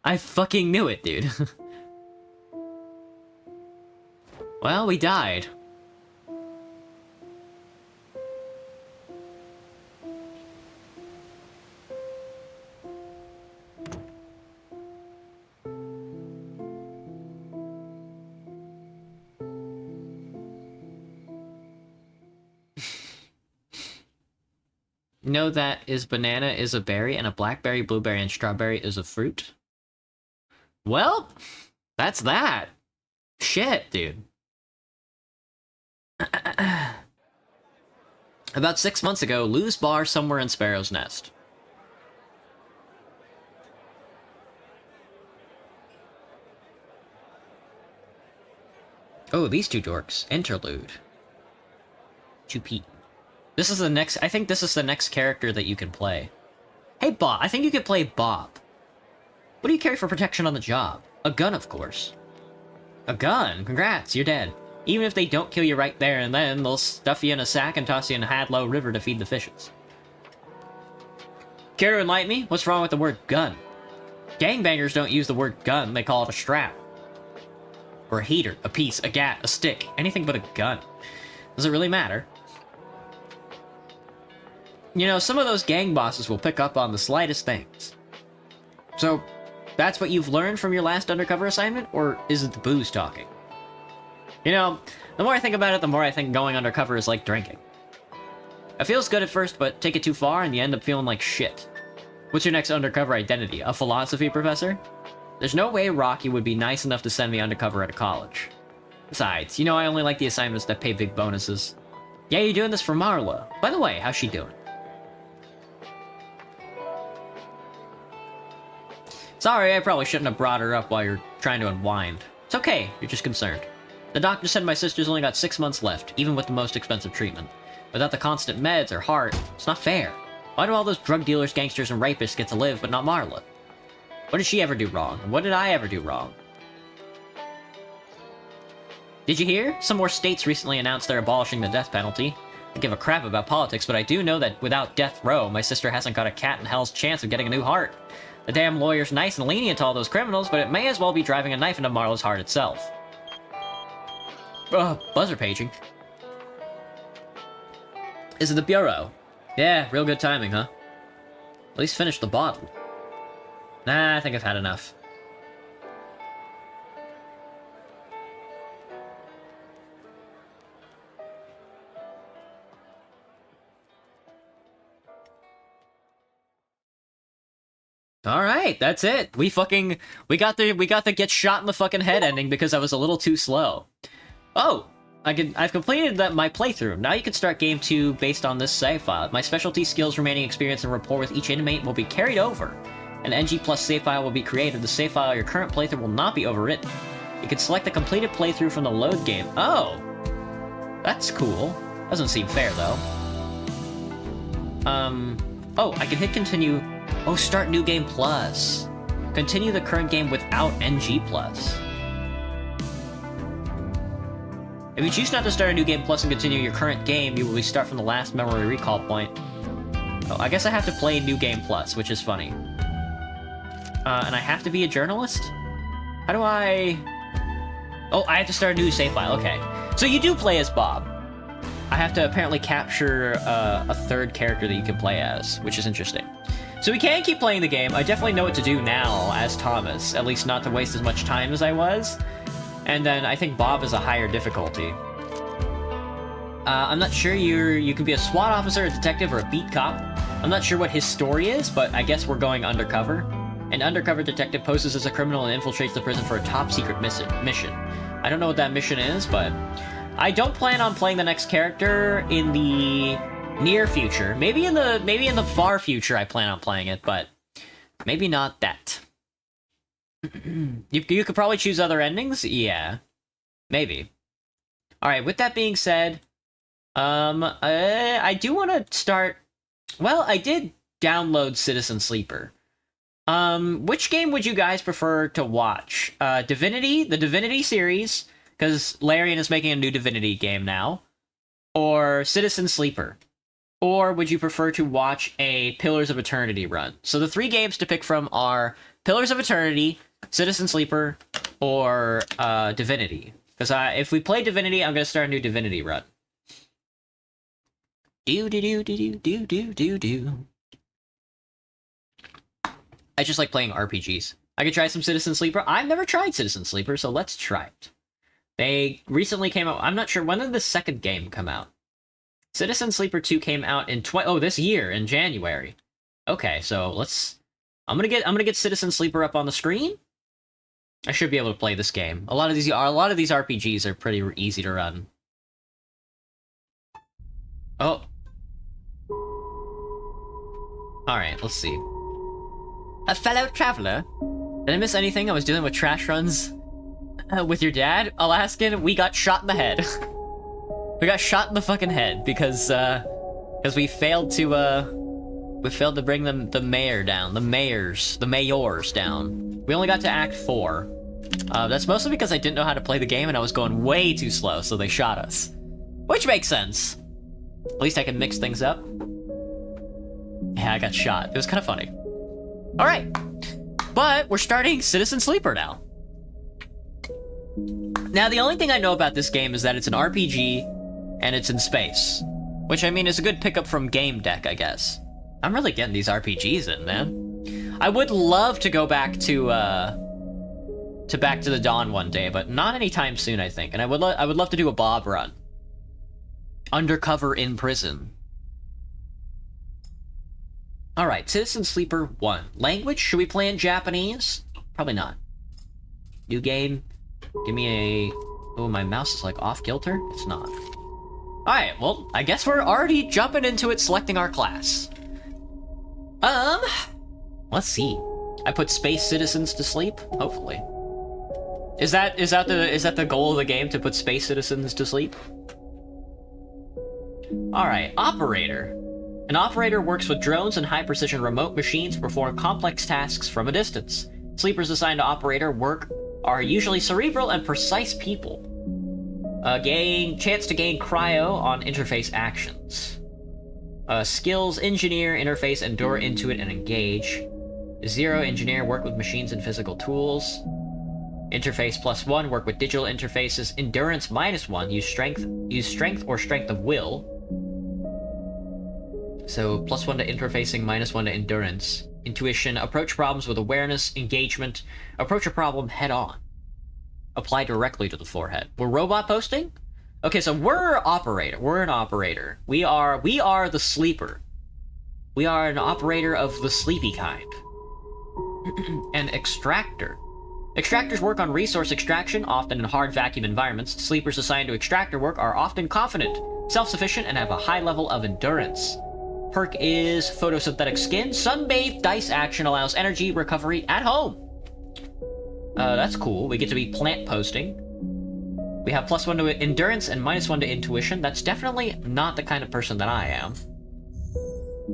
I fucking knew it, dude. Well, we died. Know that is banana is a berry and a blackberry, blueberry, and strawberry is a fruit? Well, that's that. Shit, dude. About 6 months ago, Lou's bar somewhere in Sparrow's Nest. Oh, these two dorks. Interlude. 2P. This is the next... I think this is the next character that you can play. Hey, Bob. I think you could play Bob. What do you carry for protection on the job? A gun, of course. A gun? Congrats, you're dead. Even if they don't kill you right there and then, they'll stuff you in a sack and toss you in Hadlow River to feed the fishes. Care to enlighten me? What's wrong with the word gun? Gangbangers don't use the word gun, they call it a strap. Or a heater, a piece, a gat, a stick, anything but a gun. Does it really matter? you know, some of those gang bosses will pick up on the slightest things. So, that's what you've learned from your last undercover assignment, or is it the booze talking? You know, the more I think about it, the more I think going undercover is like drinking. It feels good at first, but take it too far and you end up feeling like shit. What's your next undercover identity? A philosophy professor? There's no way Rocky would be nice enough to send me undercover at a college. Besides, you know I only like the assignments that pay big bonuses. Yeah, you're doing this for Marla. By the way, how's she doing? Sorry, I probably shouldn't have brought her up while you're trying to unwind. It's okay, you're just concerned. The doctor said my sister's only got 6 months left, even with the most expensive treatment. Without the constant meds or heart, it's not fair. Why do all those drug dealers, gangsters, and rapists get to live, but not Marla? What did she ever do wrong? And what did I ever do wrong? Did you hear? Some more states recently announced they're abolishing the death penalty. I give a crap about politics, but I do know that without death row, my sister hasn't got a cat in hell's chance of getting a new heart. The damn lawyer's nice and lenient to all those criminals, but it may as well be driving a knife into Marla's heart itself. Ugh, buzzer paging. Is it the Bureau? Yeah, real good timing, huh? At least finish the bottle. Nah, I think I've had enough. Alright, that's it. We got the get shot in the fucking head ending because I was a little too slow. Oh! I've completed my playthrough. Now you can start Game 2 based on this save file. My specialty skills, remaining experience, and rapport with each inmate will be carried over. An NG plus save file will be created. The save file of your current playthrough will not be overwritten. You can select the completed playthrough from the load game. Oh! That's cool. Doesn't seem fair, though. Oh, I can hit continue. Oh, start new game plus. Continue the current game without NG plus. If you choose not to start a new game plus and continue your current game, you will restart from the last memory recall point. Oh, I guess I have to play new game plus, which is funny. And I have to be a journalist? How do I... Oh, I have to start a new save file, okay. So you do play as Bob. I have to apparently capture a third character that you can play as, which is interesting. So we can keep playing the game. I definitely know what to do now as Thomas, at least not to waste as much time as I was. And then I think Bob is a higher difficulty. I'm not sure you can be a SWAT officer, a detective, or a beat cop. I'm not sure what his story is, but I guess we're going undercover. An undercover detective poses as a criminal and infiltrates the prison for a top-secret mission. I don't know what that mission is, but I don't plan on playing the next character in the near future. Maybe in the far future I plan on playing it, but maybe not that. You could probably choose other endings? Yeah. Maybe. Alright, with that being said, I do want to start... Well, I did download Citizen Sleeper. Which game would you guys prefer to watch? Divinity, the Divinity series, because Larian is making a new Divinity game now, or Citizen Sleeper? Or would you prefer to watch a Pillars of Eternity run? So the 3 games to pick from are Pillars of Eternity, Citizen Sleeper, or Divinity. Because if we play Divinity, I'm going to start a new Divinity run. Do. I just like playing RPGs. I could try some Citizen Sleeper. I've never tried Citizen Sleeper, so let's try it. They recently came out. I'm not sure, when did the second game come out? Citizen Sleeper 2 came out in this year, in January. Okay, so let's... I'm gonna get Citizen Sleeper up on the screen. I should be able to play this game. A lot of these RPGs are pretty easy to run. Oh. Alright, let's see. A fellow traveler? Did I miss anything? I was dealing with trash runs with your dad, Alaskan. We got shot in the head. We got shot in the fucking head because we failed to bring the mayor down, the mayors down. We only got to Act 4. That's mostly because I didn't know how to play the game and I was going way too slow, so they shot us. Which makes sense. At least I can mix things up. Yeah, I got shot. It was kind of funny. Alright. But we're starting Citizen Sleeper now. Now, the only thing I know about this game is that it's an RPG and it's in space. Which, I mean, is a good pickup from Game Deck, I guess. I'm really getting these RPGs in, man. I would love to go back to Back to the Dawn one day, but not anytime soon, I think. And I would love to do a Bob run. Undercover in prison. Alright, Citizen Sleeper 1. Language? Should we play in Japanese? Probably not. New game. Give me a... Oh, my mouse is like off-kilter? It's not. Alright, well, I guess we're already jumping into it, selecting our class. Let's see. I put Space Citizens to sleep? Hopefully. Is that the goal of the game, to put Space Citizens to sleep? Alright, Operator. An operator works with drones and high-precision remote machines to perform complex tasks from a distance. Sleepers assigned to operator work are usually cerebral and precise people. Chance to gain cryo on interface actions. Skills, engineer, interface, endure, intuit, and engage. 0, engineer, work with machines and physical tools. Interface +1, work with digital interfaces. Endurance -1, use strength or strength of will. So +1 to interfacing, -1 to endurance. Intuition, approach problems with awareness. Engagement, approach a problem head on. Apply directly to the forehead. We're robot posting? Okay, so we're operator. We're an operator. We are the sleeper. We are an operator of the sleepy kind. An extractor. Extractors work on resource extraction, often in hard vacuum environments. Sleepers assigned to extractor work are often confident, self-sufficient, and have a high level of endurance. Perk is photosynthetic skin. Sunbathed dice action allows energy recovery at home. That's cool. We get to be plant posting. We have +1 to endurance and -1 to intuition. That's definitely not the kind of person that I am.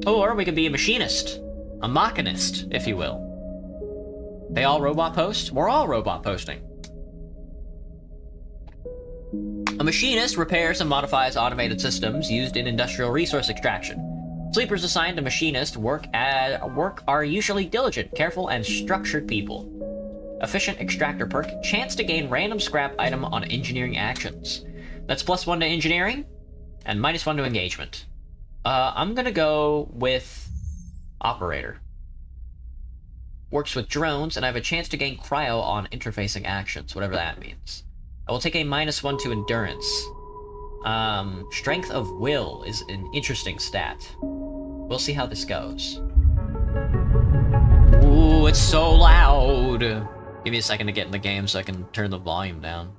Or we can be a machinist. A machinist, if you will. They all robot post? We're all robot posting. A machinist repairs and modifies automated systems used in industrial resource extraction. Sleepers assigned to machinist work are usually diligent, careful, and structured people. Efficient extractor perk, chance to gain random scrap item on engineering actions. That's +1 to engineering, and -1 to engagement. I'm gonna go with operator. Works with drones, and I have a chance to gain cryo on interfacing actions, whatever that means. I will take a -1 to endurance. Strength of will is an interesting stat. We'll see how this goes. Ooh, it's so loud! Give me a second to get in the game so I can turn the volume down.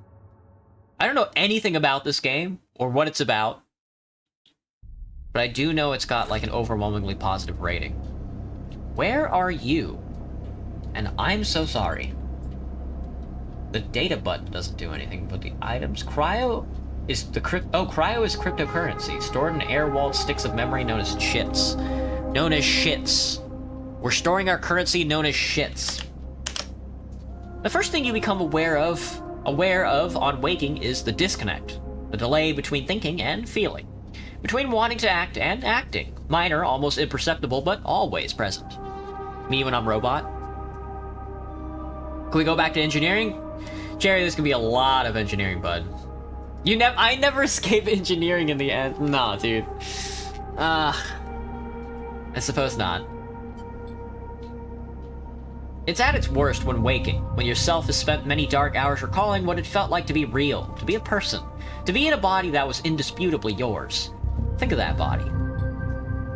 I don't know anything about this game, or what it's about, but I do know it's got like an overwhelmingly positive rating. Where are you? And I'm so sorry. The data button doesn't do anything, but the items... Cryo is cryo is cryptocurrency, stored in air-walled sticks of memory known as chits. Known as shits. We're storing our currency known as shits. The first thing you become aware of on waking is the disconnect. The delay between thinking and feeling. Between wanting to act and acting. Minor, almost imperceptible, but always present. Me when I'm robot. Can we go back to engineering? Jerry, there's gonna be a lot of engineering, bud. I never escape engineering in the end. Nah, dude. I suppose not. It's at its worst when waking, when yourself has spent many dark hours recalling what it felt like to be real, to be a person, to be in a body that was indisputably yours. Think of that body.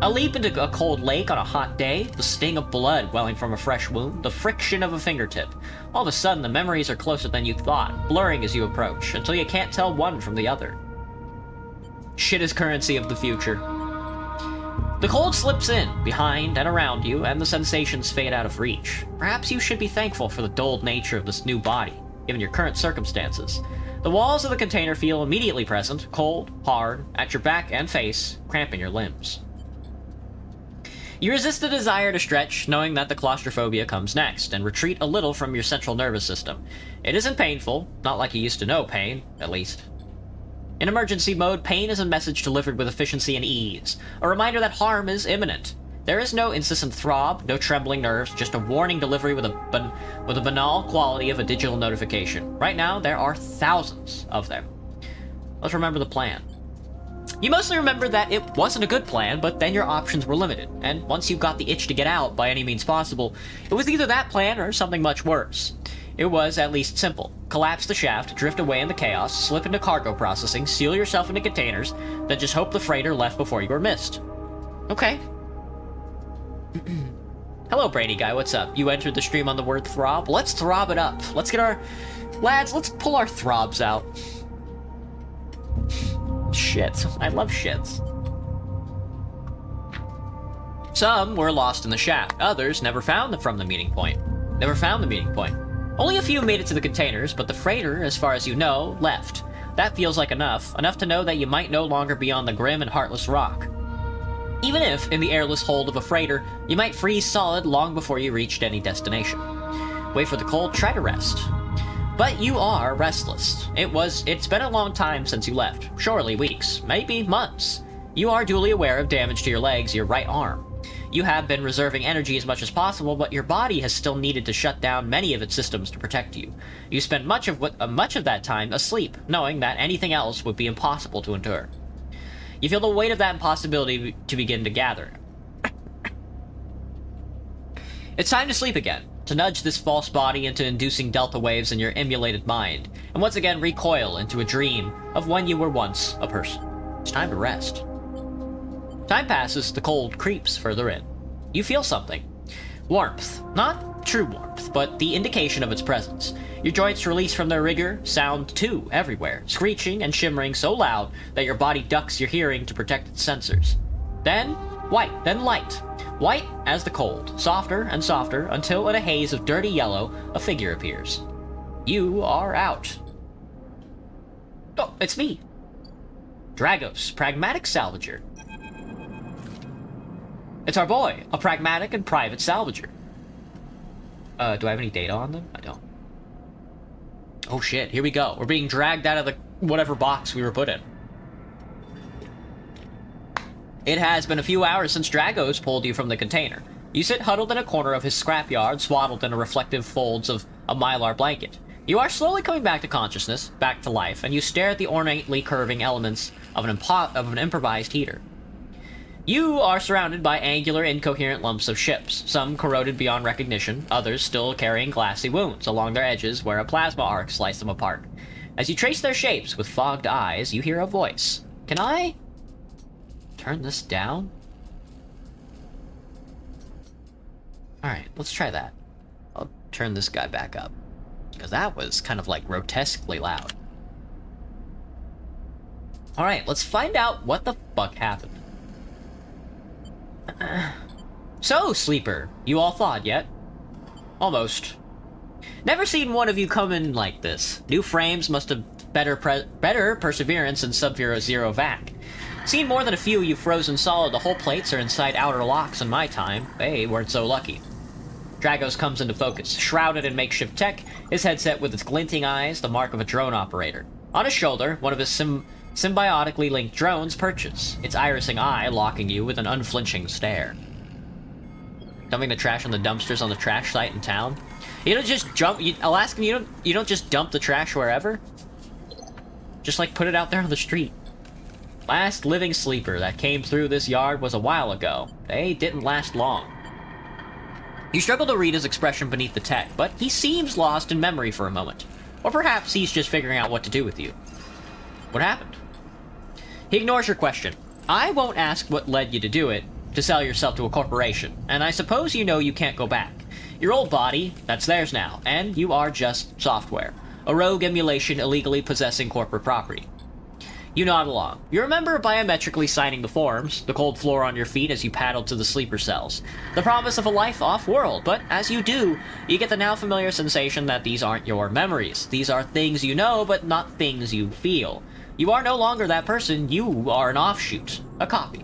A leap into a cold lake on a hot day, the sting of blood welling from a fresh wound, the friction of a fingertip. All of a sudden, the memories are closer than you thought, blurring as you approach, until you can't tell one from the other. Shit is currency of the future. The cold slips in, behind and around you, and the sensations fade out of reach. Perhaps you should be thankful for the dulled nature of this new body, given your current circumstances. The walls of the container feel immediately present, cold, hard, at your back and face, cramping your limbs. You resist the desire to stretch, knowing that the claustrophobia comes next, and retreat a little from your central nervous system. It isn't painful, not like you used to know pain, at least. In emergency mode, pain is a message delivered with efficiency and ease, a reminder that harm is imminent. There is no incessant throb, no trembling nerves, just a warning delivery with a banal quality of a digital notification. Right now, there are thousands of them. Let's remember the plan. You mostly remember that it wasn't a good plan, but then your options were limited, and once you got the itch to get out by any means possible, it was either that plan or something much worse. It was at least simple. Collapse the shaft, drift away in the chaos, slip into cargo processing, seal yourself into containers, then just hope the freighter left before you were missed. Okay. Hello, Brainy Guy, what's up? You entered the stream on the word throb? Let's throb it up. Let's get our... Lads, let's pull our throbs out. Shit. I love shits. Some were lost in the shaft. Others never found from the meeting point. Only a few made it to the containers, but the freighter, as far as you know, left. That feels like enough to know that you might no longer be on the grim and heartless rock. Even if, in the airless hold of a freighter, you might freeze solid long before you reached any destination. Wait for the cold, try to rest. But you are restless. It's been a long time since you left. Surely weeks, maybe months. You are duly aware of damage to your legs, your right arm. You have been reserving energy as much as possible, but your body has still needed to shut down many of its systems to protect you. You spend much of that time asleep, knowing that anything else would be impossible to endure. You feel the weight of that impossibility to begin to gather. It's time to sleep again, to nudge this false body into inducing delta waves in your emulated mind, and once again recoil into a dream of when you were once a person. It's time to rest. Time passes, the cold creeps further in. You feel something. Warmth. Not true warmth, but the indication of its presence. Your joints release from their rigor, sound too everywhere, screeching and shimmering so loud that your body ducks your hearing to protect its sensors. Then white, then light. White as the cold, softer and softer, until in a haze of dirty yellow, a figure appears. You are out. Oh, it's me. Dragos, pragmatic salvager. It's our boy, a pragmatic and private salvager. Do I have any data on them? I don't. Oh shit, here we go. We're being dragged out of the whatever box we were put in. It has been a few hours since Dragos pulled you from the container. You sit huddled in a corner of his scrapyard, swaddled in a reflective folds of a mylar blanket. You are slowly coming back to consciousness, back to life, and you stare at the ornately curving elements of an improvised heater. You are surrounded by angular, incoherent lumps of ships, some corroded beyond recognition, others still carrying glassy wounds along their edges where a plasma arc sliced them apart. As you trace their shapes with fogged eyes, you hear a voice. Can I turn this down? Alright, let's try that. I'll turn this guy back up, because that was kind of like grotesquely loud. Alright, let's find out what the fuck happened. So, Sleeper, you all thawed yet? Almost. Never seen one of you come in like this. New frames must have better perseverance than Sub-Zero vac. Seen more than a few you frozen solid. The whole plates are inside outer locks in my time. They weren't so lucky. Dragos comes into focus, shrouded in makeshift tech, his headset with its glinting eyes, the mark of a drone operator. On his shoulder, one of his symbiotically linked drones perches, its irising eye locking you with an unflinching stare. Dumping the trash on the dumpsters on the trash site in town? You don't just jump. Alaskan, you don't just dump the trash wherever. Just like put it out there on the street. Last living sleeper that came through this yard was a while ago. They didn't last long. You struggle to read his expression beneath the tech, but he seems lost in memory for a moment. Or perhaps he's just figuring out what to do with you. What happened? He ignores your question. I won't ask what led you to do it, to sell yourself to a corporation, and I suppose you know you can't go back. Your old body, that's theirs now, and you are just software. A rogue emulation illegally possessing corporate property. You nod along. You remember biometrically signing the forms, the cold floor on your feet as you paddled to the sleeper cells. The promise of a life off-world, but as you do, you get the now familiar sensation that these aren't your memories. These are things you know, but not things you feel. You are no longer that person, you are an offshoot, a copy.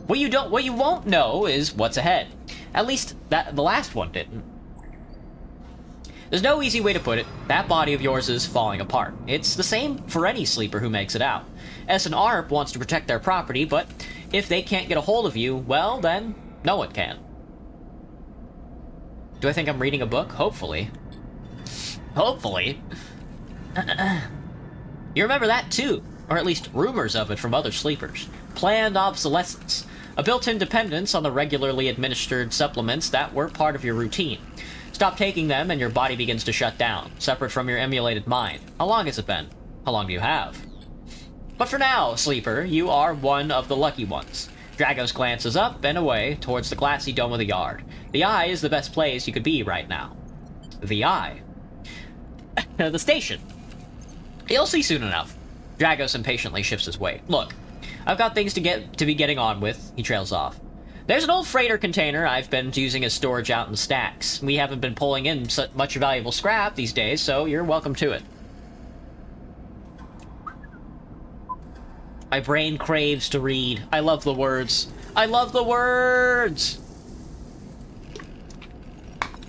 What you won't know is what's ahead. At least the last one didn't. There's no easy way to put it. That body of yours is falling apart. It's the same for any sleeper who makes it out. S and ARP wants to protect their property, but if they can't get a hold of you, well, then no one can. Do I think I'm reading a book? Hopefully. Hopefully. You remember that too. or at least rumors of it from other sleepers. Planned obsolescence. A built-in dependence on the regularly administered supplements that were part of your routine. Stop taking them and your body begins to shut down, separate from your emulated mind. How long has it been? How long do you have? But for now, sleeper, you are one of the lucky ones. Dragos glances up and away towards the glassy dome of the yard. The Eye is the best place you could be right now. The Eye. The station. You'll see soon enough. Dragos impatiently shifts his weight. Look, I've got things to be getting on with. He trails off. There's an old freighter container I've been using as storage out in the stacks. We haven't been pulling in much valuable scrap these days, so you're welcome to it. My brain craves to read. I love the words. I love the words!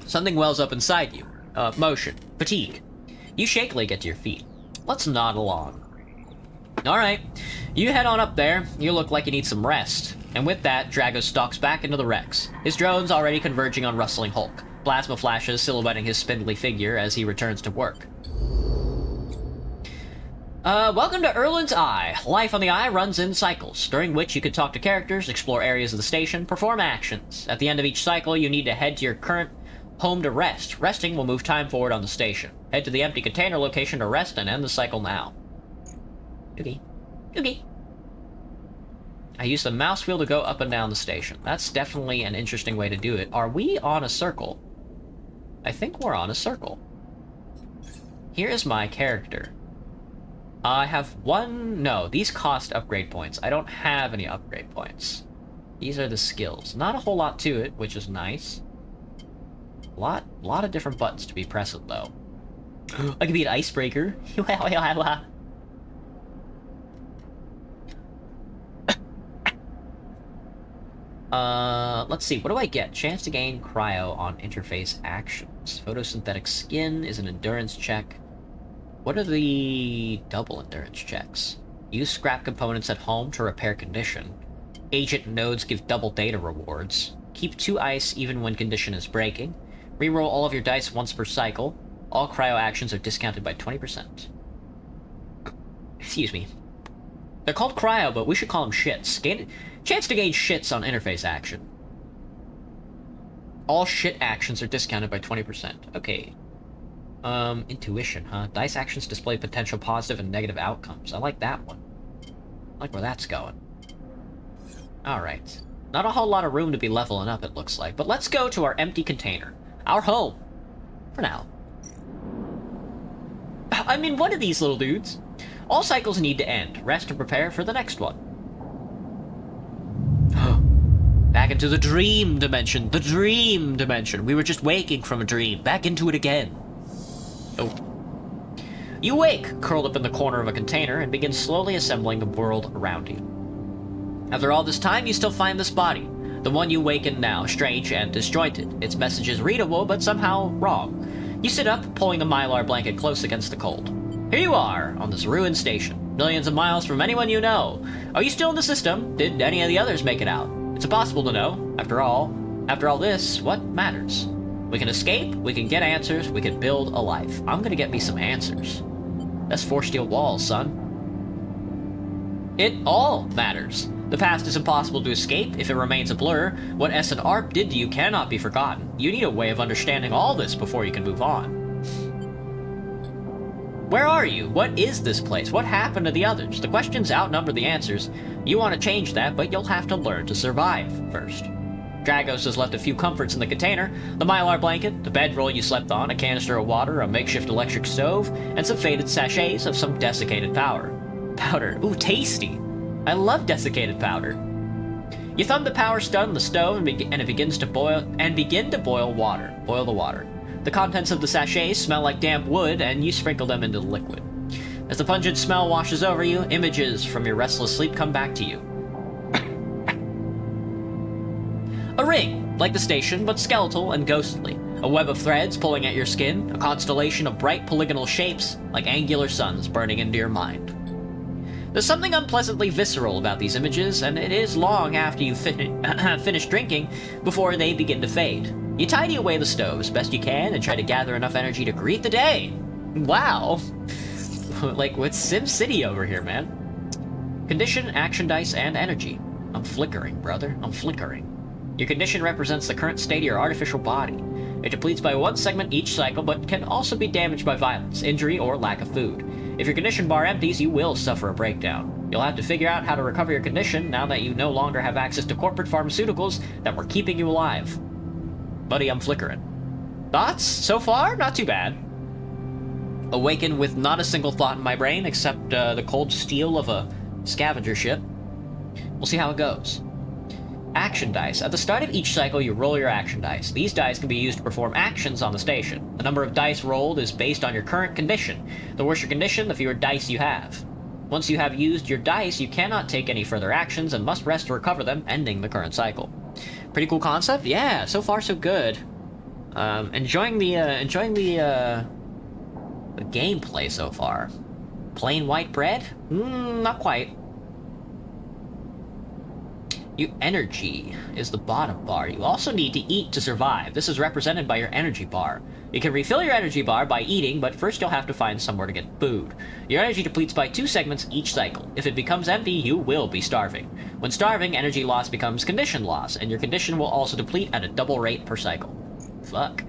Something wells up inside you. Motion. Fatigue. You shakily get to your feet. Let's nod along. Alright. You head on up there. You look like you need some rest. And with that, Dragos stalks back into the Rex. His drone's already converging on Rustling Hulk. Plasma flashes silhouetting his spindly figure as he returns to work. Welcome to Erland's Eye. Life on the Eye runs in cycles, during which you can talk to characters, explore areas of the station, perform actions. At the end of each cycle, you need to head to your current home to rest. Resting will move time forward on the station. Head to the empty container location to rest and end the cycle now. Okay. Okay. I use the mouse wheel to go up and down the station. That's definitely an interesting way to do it. Are we on a circle? I think we're on a circle. Here is my character. I have one... No, these cost upgrade points. I don't have any upgrade points. These are the skills. Not a whole lot to it, which is nice. Lot of different buttons to be pressing, though. I could be an icebreaker. Let's see. What do I get? Chance to gain cryo on interface actions. Photosynthetic skin is an endurance check. What are the double endurance checks? Use scrap components at home to repair condition. Agent nodes give double data rewards. Keep 2 ice even when condition is breaking. Reroll all of your dice once per cycle. All cryo actions are discounted by 20%. Excuse me. They're called cryo, but we should call them shits. Chance to gain shits on interface action. All shit actions are discounted by 20%. Okay. Intuition, huh? Dice actions display potential positive and negative outcomes. I like that one. I like where that's going. Alright. Not a whole lot of room to be leveling up, it looks like. But let's go to our empty container. Our home. For now. I mean, what are these little dudes? All cycles need to end. Rest and prepare for the next one. Back into the dream dimension. The dream dimension. We were just waking from a dream. Back into it again. Oh. You wake, curled up in the corner of a container, and begin slowly assembling the world around you. After all this time, you still find this body. The one you waken now, strange and disjointed. Its message is readable, but somehow wrong. You sit up, pulling the mylar blanket close against the cold. Here you are, on this ruined station. Millions of miles from anyone you know. Are you still in the system? Did any of the others make it out? It's impossible to know. After all this, what matters? We can escape, we can get answers, we can build a life. I'm gonna get me some answers. That's 4 steel walls, son. It all matters. The past is impossible to escape if it remains a blur. What S and ARP did to you cannot be forgotten. You need a way of understanding all this before you can move on. Where are you? What is this place? What happened to the others? The questions outnumber the answers. You want to change that, but you'll have to learn to survive first. Dragos has left a few comforts in the container. The mylar blanket, the bedroll you slept on, a canister of water, a makeshift electric stove, and some faded sachets of some desiccated powder. Powder. Ooh, tasty. I love desiccated powder. You thumb the power stud on the stove and it begins to boil water. Boil the water. The contents of the sachets smell like damp wood, and you sprinkle them into the liquid. As the pungent smell washes over you, images from your restless sleep come back to you. A ring, like the station, but skeletal and ghostly. A web of threads pulling at your skin, a constellation of bright polygonal shapes, like angular suns burning into your mind. There's something unpleasantly visceral about these images, and it is long after you finish drinking before they begin to fade. You tidy away the stove as best you can and try to gather enough energy to greet the day. Wow. Like with SimCity over here, man. Condition, action dice, and energy. I'm flickering, brother. I'm flickering. Your condition represents the current state of your artificial body. It depletes by one segment each cycle, but can also be damaged by violence, injury, or lack of food. If your condition bar empties, you will suffer a breakdown. You'll have to figure out how to recover your condition now that you no longer have access to corporate pharmaceuticals that were keeping you alive. Buddy, I'm flickering. Thoughts? So far? Not too bad. Awaken with not a single thought in my brain except the cold steel of a scavenger ship. We'll see how it goes. Action dice. At the start of each cycle, you roll your action dice. These dice can be used to perform actions on the station. The number of dice rolled is based on your current condition. The worse your condition, the fewer dice you have. Once you have used your dice, you cannot take any further actions and must rest to recover them, ending the current cycle. Pretty cool concept? Yeah, so far so good. Enjoying the gameplay so far. Plain white bread? Not quite. Energy is the bottom bar. You also need to eat to survive. This is represented by your energy bar. You can refill your energy bar by eating, but first you'll have to find somewhere to get food. Your energy depletes by 2 segments each cycle. If it becomes empty, you will be starving. When starving, energy loss becomes condition loss, and your condition will also deplete at a double rate per cycle. Fuck.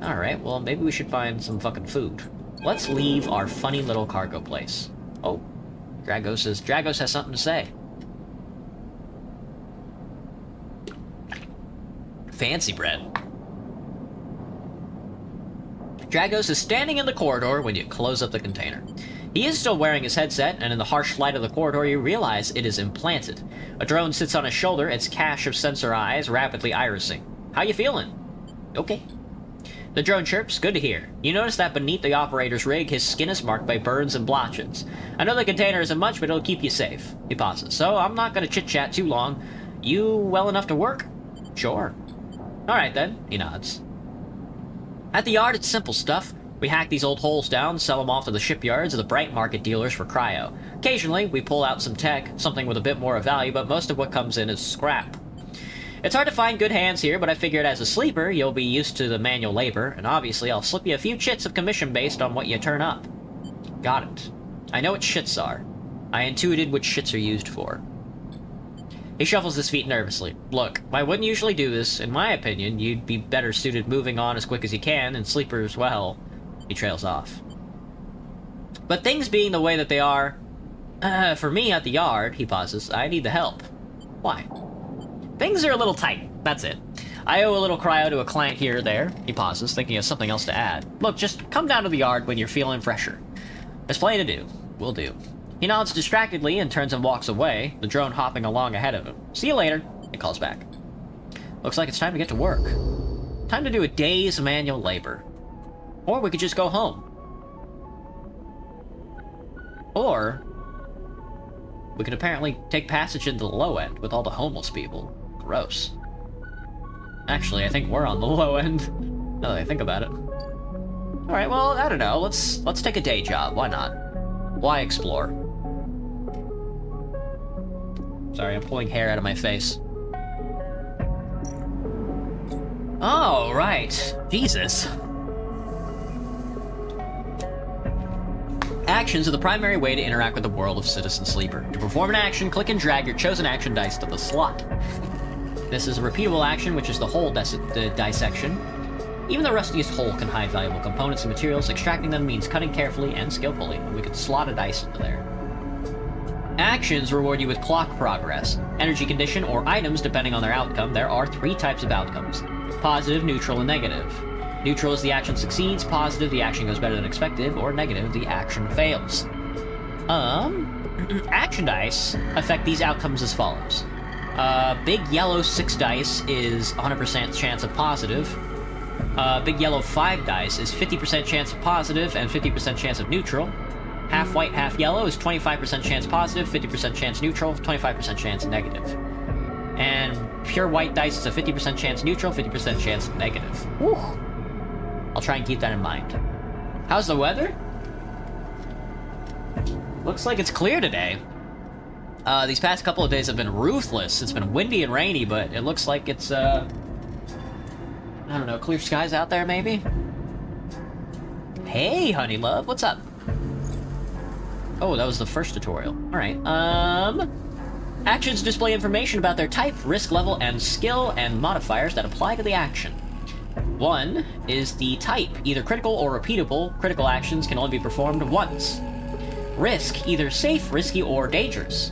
Alright, well maybe we should find some fucking food. Let's leave our funny little cargo place. Oh, Dragos has something to say. Fancy bread. Dragos is standing in the corridor when you close up the container. He is still wearing his headset, and in the harsh light of the corridor you realize it is implanted. A drone sits on his shoulder, its cache of sensor eyes rapidly irising. How you feeling? Okay. The drone chirps, good to hear. You notice that beneath the operator's rig, his skin is marked by burns and blotches. I know the container isn't much, but it'll keep you safe. He pauses. So I'm not gonna chit-chat too long. You well enough to work? Sure. Alright then, he nods. At the yard, it's simple stuff. We hack these old holes down, sell them off to the shipyards or the bright market dealers for cryo. Occasionally, we pull out some tech, something with a bit more of value, but most of what comes in is scrap. It's hard to find good hands here, but I figured as a sleeper, you'll be used to the manual labor, and obviously I'll slip you a few chits of commission based on what you turn up. Got it. I know what shits are. I intuited what shits are used for. He shuffles his feet nervously. Look, I wouldn't usually do this. In my opinion, you'd be better suited moving on as quick as you can, and sleepers, well... He trails off. But things being the way that they are... for me at the yard, he pauses, I need the help. Why? Things are a little tight, that's it. I owe a little cryo to a client here or there. He pauses, thinking of something else to add. Look, just come down to the yard when you're feeling fresher. There's plenty to do. Will do. He nods distractedly and turns and walks away, the drone hopping along ahead of him. See you later, he calls back. Looks like it's time to get to work. Time to do a day's manual labor. Or we could just go home. Or we could apparently take passage into the low end with all the homeless people. Gross. Actually, I think we're on the low end, now that I think about it. Alright, well, I don't know. Let's take a day job. Why not? Why explore? Sorry, I'm pulling hair out of my face. Oh, right. Jesus. Actions are the primary way to interact with the world of Citizen Sleeper. To perform an action, click and drag your chosen action dice to the slot. This is a repeatable action, which is the hole dissection. Even the rustiest hole can hide valuable components and materials. Extracting them means cutting carefully and skillfully, and we could slot a dice into there. Actions reward you with clock progress, energy condition, or items depending on their outcome. There are 3 types of outcomes: positive, neutral, and negative. Neutral is the action succeeds, positive the action goes better than expected, or negative the action fails. Action dice affect these outcomes as follows. Big yellow 6 dice is 100% chance of positive. Big yellow 5 dice is 50% chance of positive and 50% chance of neutral. Half white, half yellow is 25% chance positive, 50% chance neutral, 25% chance negative. And pure white dice is a 50% chance neutral, 50% chance negative. Woo! I'll try and keep that in mind. How's the weather? Looks like it's clear today. These past couple of days have been ruthless. It's been windy and rainy, but it looks like it's, I don't know, clear skies out there, maybe? Hey, honey love, what's up? Oh, that was the first tutorial. Alright, actions display information about their type, risk level, and skill, and modifiers that apply to the action. 1 is the type, either critical or repeatable. Critical actions can only be performed once. Risk, either safe, risky, or dangerous.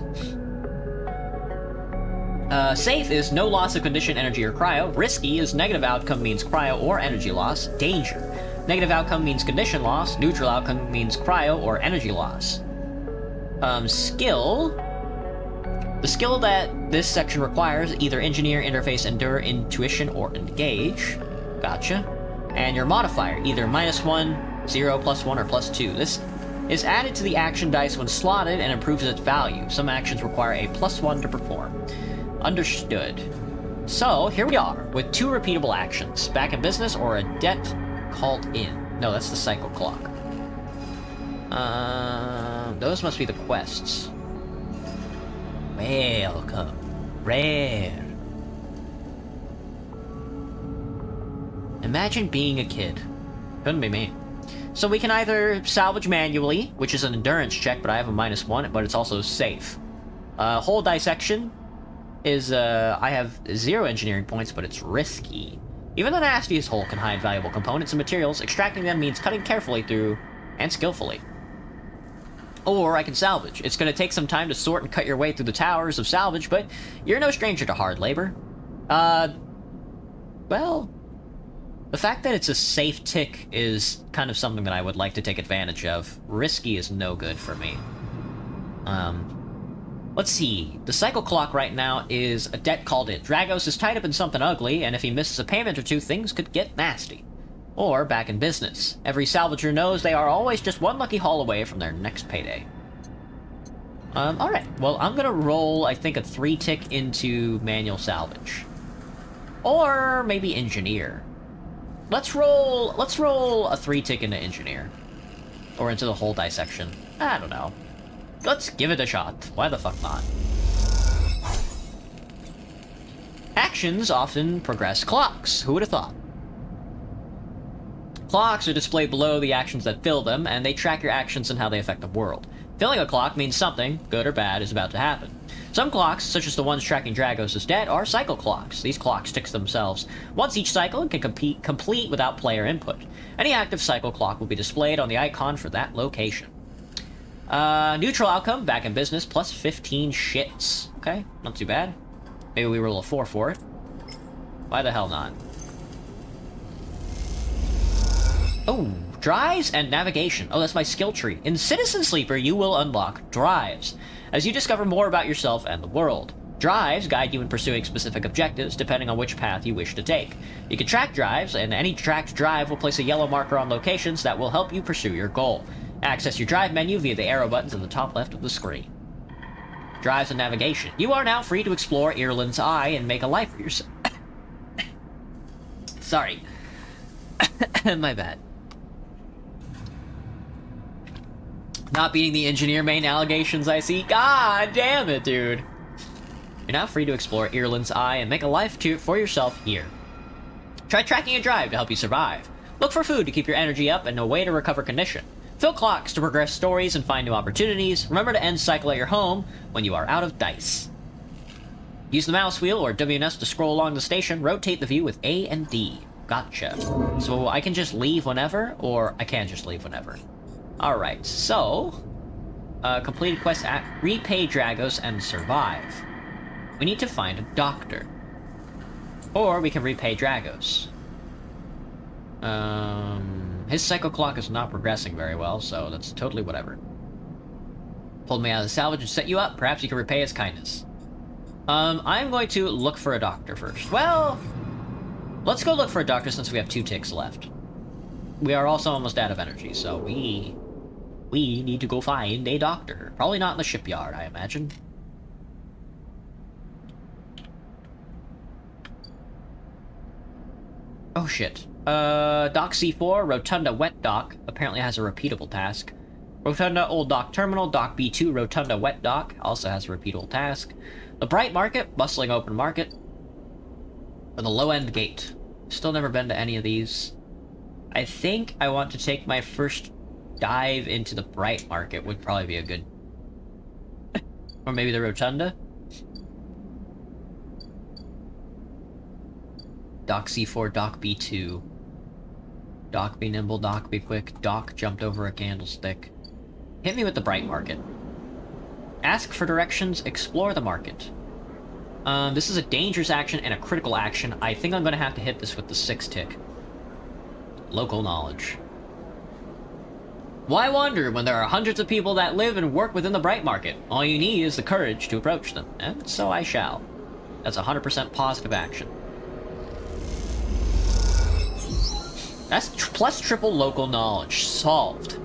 Safe is no loss of condition, energy, or cryo. Risky is negative outcome means cryo or energy loss. Danger. Negative outcome means condition loss. Neutral outcome means cryo or energy loss. Skill. The skill that this section requires, either engineer, interface, endure, intuition, or engage. Gotcha. And your modifier, either -1, 0, +1, or +2. This is added to the action dice when slotted and improves its value. Some actions require a +1 to perform. Understood. So, here we are, with 2 repeatable actions. Back in business or a debt called in. No, that's the cycle clock. Those must be the quests. Welcome. Rare. Imagine being a kid. Couldn't be me. So we can either salvage manually, which is an endurance check, but I have a -1, but it's also safe. Whole dissection is, I have 0 engineering points, but it's risky. Even the nastiest hole can hide valuable components and materials. Extracting them means cutting carefully through and skillfully. Or I can salvage. It's going to take some time to sort and cut your way through the towers of salvage, but you're no stranger to hard labor. Well, the fact that it's a safe tick is kind of something that I would like to take advantage of. Risky is no good for me. Let's see. The cycle clock right now is a debt called in. Dragos is tied up in something ugly, and if he misses a payment or 2, things could get nasty. Or back in business. Every salvager knows they are always just one lucky haul away from their next payday. Alright. Well, I'm gonna roll, I think, a 3-tick into manual salvage. Or maybe engineer. Let's roll a 3-tick into engineer. Or into the whole dissection. I don't know. Let's give it a shot. Why the fuck not? Actions often progress clocks. Who would have thought? Clocks are displayed below the actions that fill them, and they track your actions and how they affect the world. Filling a clock means something, good or bad, is about to happen. Some clocks, such as the ones tracking Dragos' debt, are cycle clocks. These clocks tick themselves once each cycle and can complete without player input. Any active cycle clock will be displayed on the icon for that location. Neutral outcome, back in business, plus 15 shits. Okay, not too bad. Maybe we roll a 4 for it. Why the hell not? Oh, drives and navigation. Oh, that's my skill tree. In Citizen Sleeper, you will unlock drives, as you discover more about yourself and the world. Drives guide you in pursuing specific objectives, depending on which path you wish to take. You can track drives, and any tracked drive will place a yellow marker on locations that will help you pursue your goal. Access your drive menu via the arrow buttons at the top left of the screen. Drives and navigation. You are now free to explore Irland's Eye and make a life for yourself. Sorry. My bad. Not beating the engineer main allegations I see. God damn it, dude. You're now free to explore Irland's Eye and make a life for yourself here. Try tracking a drive to help you survive. Look for food to keep your energy up and a way to recover condition. Fill clocks to progress stories and find new opportunities. Remember to end cycle at your home when you are out of dice. Use the mouse wheel or WNS to scroll along the station. Rotate the view with A and D. Gotcha. So I can just leave whenever, or I can just leave whenever. Alright, so... completed quest at Repay Dragos and Survive. We need to find a doctor. Or we can repay Dragos. His cycle clock is not progressing very well, so that's totally whatever. Pulled me out of the salvage and set you up. Perhaps you can repay his kindness. I'm going to look for a doctor first. Well, let's go look for a doctor since we have 2 ticks left. We are also almost out of energy, so we need to go find a doctor. Probably not in the shipyard, I imagine. Oh shit. Dock C4, Rotunda Wet Dock, apparently has a repeatable task. Rotunda Old Dock Terminal, Dock B2, Rotunda Wet Dock, also has a repeatable task. The Bright Market, bustling open market. Or the Low End Gate. Still never been to any of these. I think I want to take my first dive into the Bright Market would probably be a good... Or maybe the Rotunda? Doc C4, Doc B2. Doc be nimble, Doc be quick. Doc jumped over a candlestick. Hit me with the Bright Market. Ask for directions, explore the market. This is a dangerous action and a critical action. I think I'm gonna have to hit this with the 6 tick. Local knowledge. Why wonder when there are hundreds of people that live and work within the Bright Market? All you need is the courage to approach them, and so I shall. That's 100% positive action. That's plus triple local knowledge. Solved.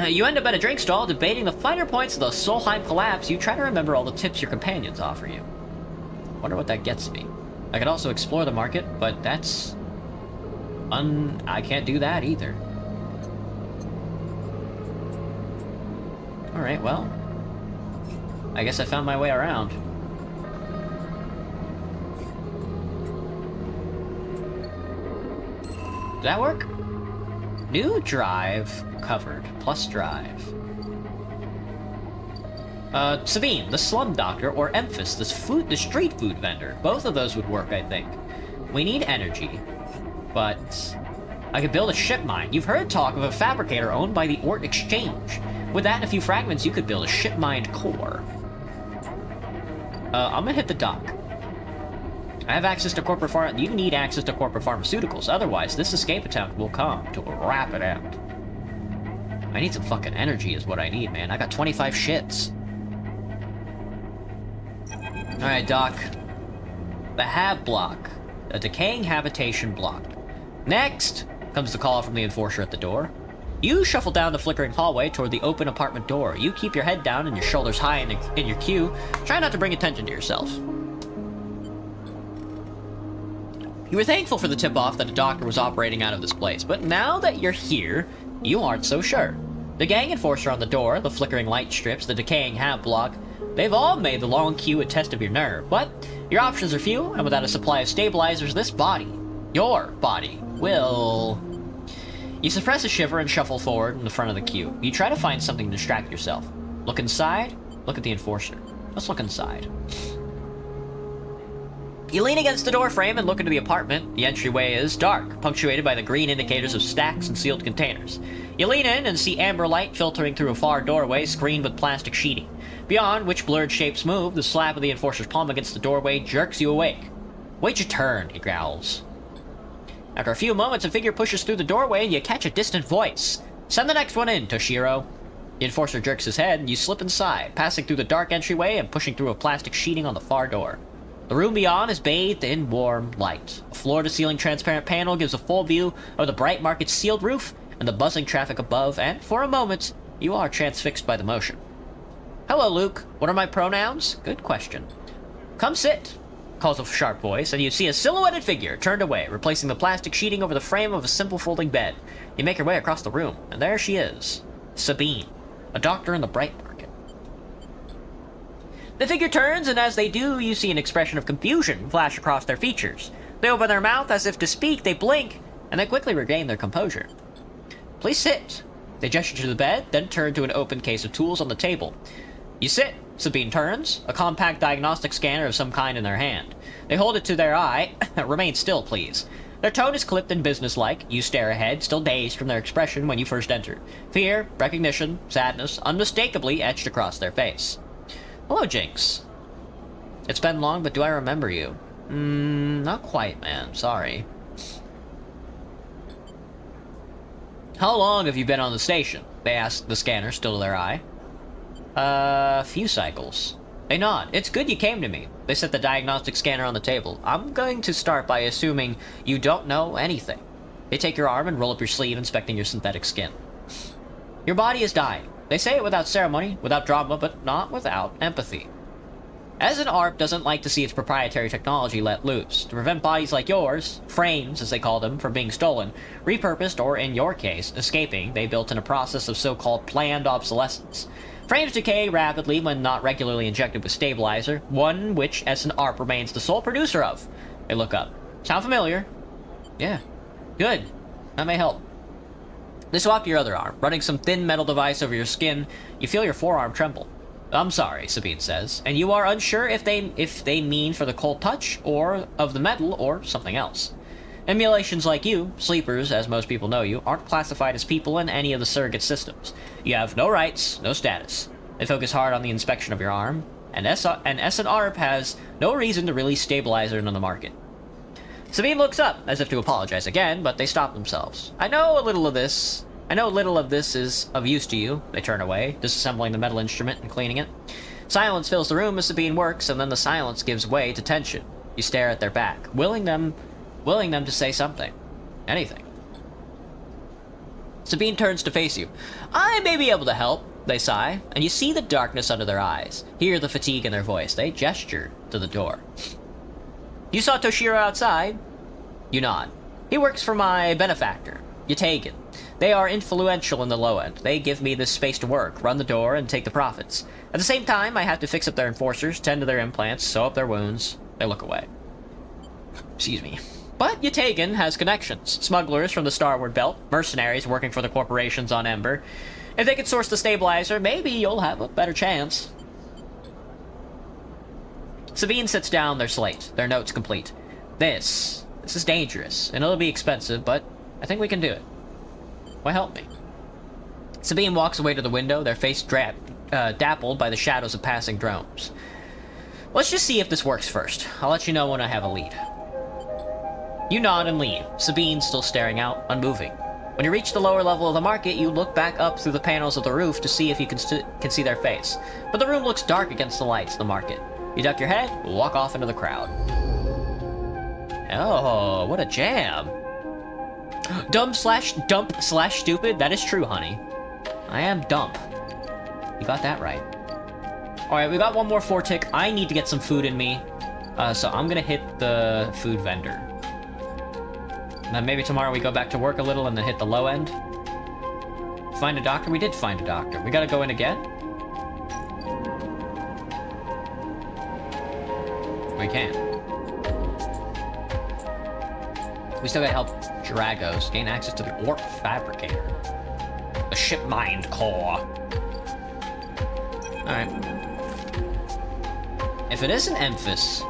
You end up at a drink stall debating the finer points of the Solheim collapse. You try to remember all the tips your companions offer you. Wonder what that gets me. I could also explore the market, but that's... I can't do that either. Alright, well... I guess I found my way around. Did that work? New drive covered. Plus drive. Sabine, the slum doctor, or Emphas, the street food vendor. Both of those would work, I think. We need energy. But... I could build a ship mine. You've heard talk of a fabricator owned by the Ort Exchange. With that and a few fragments, you could build a ship-mined core. I'm gonna hit the dock. I have access to corporate you need access to corporate pharmaceuticals, otherwise this escape attempt will come to a rapid end. I need some fucking energy is what I need, man. I got 25 shits. Alright, Doc. The Hab block. A decaying habitation block. Next comes the call from the enforcer at the door. You shuffle down the flickering hallway toward the open apartment door. You keep your head down and your shoulders high in your queue. Try not to bring attention to yourself. You were thankful for the tip-off that a doctor was operating out of this place, but now that you're here, you aren't so sure. The gang enforcer on the door, the flickering light strips, the decaying Hab block, they've all made the long queue a test of your nerve, but your options are few, and without a supply of stabilizers, this body, your body, will... You suppress a shiver and shuffle forward in the front of the queue. You try to find something to distract yourself. Look inside, look at the enforcer. Let's look inside. You lean against the door frame and look into the apartment. The entryway is dark, punctuated by the green indicators of stacks and sealed containers. You lean in and see amber light filtering through a far doorway screened with plastic sheeting. Beyond which blurred shapes move, the slap of the enforcer's palm against the doorway jerks you awake. Wait your turn, he growls. After a few moments, a figure pushes through the doorway and you catch a distant voice. Send the next one in, Toshiro. The enforcer jerks his head and you slip inside, passing through the dark entryway and pushing through a plastic sheeting on the far door. The room beyond is bathed in warm light. A floor-to-ceiling transparent panel gives a full view of the Bright Market's sealed roof and the buzzing traffic above, and for a moment, you are transfixed by the motion. Hello, Luke. What are my pronouns? Good question. Come sit, calls a sharp voice, and you see a silhouetted figure turned away, replacing the plastic sheeting over the frame of a simple folding bed. You make your way across the room, and there she is. Sabine, a doctor in the Bright Market. The figure turns, and as they do, you see an expression of confusion flash across their features. They open their mouth as if to speak, they blink, and they quickly regain their composure. Please sit. They gesture to the bed, then turn to an open case of tools on the table. You sit. Sabine turns, a compact diagnostic scanner of some kind in their hand. They hold it to their eye. Remain still, please. Their tone is clipped and businesslike. You stare ahead, still dazed from their expression when you first entered. Fear, recognition, sadness, unmistakably etched across their face. Hello, Jinx. It's been long, but do I remember you? Not quite, man. Sorry. How long have you been on the station? They ask the scanner, still to their eye. A few cycles. They nod. It's good you came to me. They set the diagnostic scanner on the table. I'm going to start by assuming you don't know anything. They take your arm and roll up your sleeve, inspecting your synthetic skin. Your body is dying. They say it without ceremony, without drama, but not without empathy. As an ARP doesn't like to see its proprietary technology let loose, to prevent bodies like yours, frames as they call them, from being stolen, repurposed, or in your case, escaping, they built in a process of so-called planned obsolescence. Frames decay rapidly when not regularly injected with stabilizer, one which as an ARP remains the sole producer of. They look up. Sound familiar? Yeah. Good. That may help. They swap your other arm. Running some thin metal device over your skin, you feel your forearm tremble. I'm sorry, Sabine says, and you are unsure if they mean for the cold touch, or of the metal, or something else. Emulations like you, sleepers, as most people know you, aren't classified as people in any of the surrogate systems. You have no rights, no status. They focus hard on the inspection of your arm, and S&ARP has no reason to release stabilizer into the market. Sabine looks up, as if to apologize again, but they stop themselves. I know a little of this is of use to you. They turn away, disassembling the metal instrument and cleaning it. Silence fills the room as Sabine works, and then the silence gives way to tension. You stare at their back, willing them to say something. Anything. Sabine turns to face you. I may be able to help, they sigh, and you see the darkness under their eyes, hear the fatigue in their voice. They gesture to the door. You saw Toshiro outside? You nod. He works for my benefactor, Yatagan. They are influential in the low end. They give me this space to work, run the door, and take the profits. At the same time, I have to fix up their enforcers, tend to their implants, sew up their wounds. They look away. Excuse me. But Yatagan has connections. Smugglers from the Starward Belt, mercenaries working for the corporations on Ember. If they could source the stabilizer, maybe you'll have a better chance. Sabine sits down their slate, their notes complete. This is dangerous, and it'll be expensive, but I think we can do it. Why help me? Sabine walks away to the window, their face dappled by the shadows of passing drones. Let's just see if this works first. I'll let you know when I have a lead. You nod and leave, Sabine still staring out, unmoving. When you reach the lower level of the market, you look back up through the panels of the roof to see if you can see their face. But the room looks dark against the lights of the market. You duck your head, walk off into the crowd. Oh, what a jam. Dump/stupid? That is true, honey. I am dump. You got that right. Alright, we got one more 4-tick. I need to get some food in me. So I'm gonna hit the food vendor. And then maybe tomorrow we go back to work a little and then hit the low end. Find a doctor? We did find a doctor. We gotta go in again? We can. We still gotta help Dragos gain access to the Orc Fabricator. The ship mind core. Alright. If it isn't Emphis,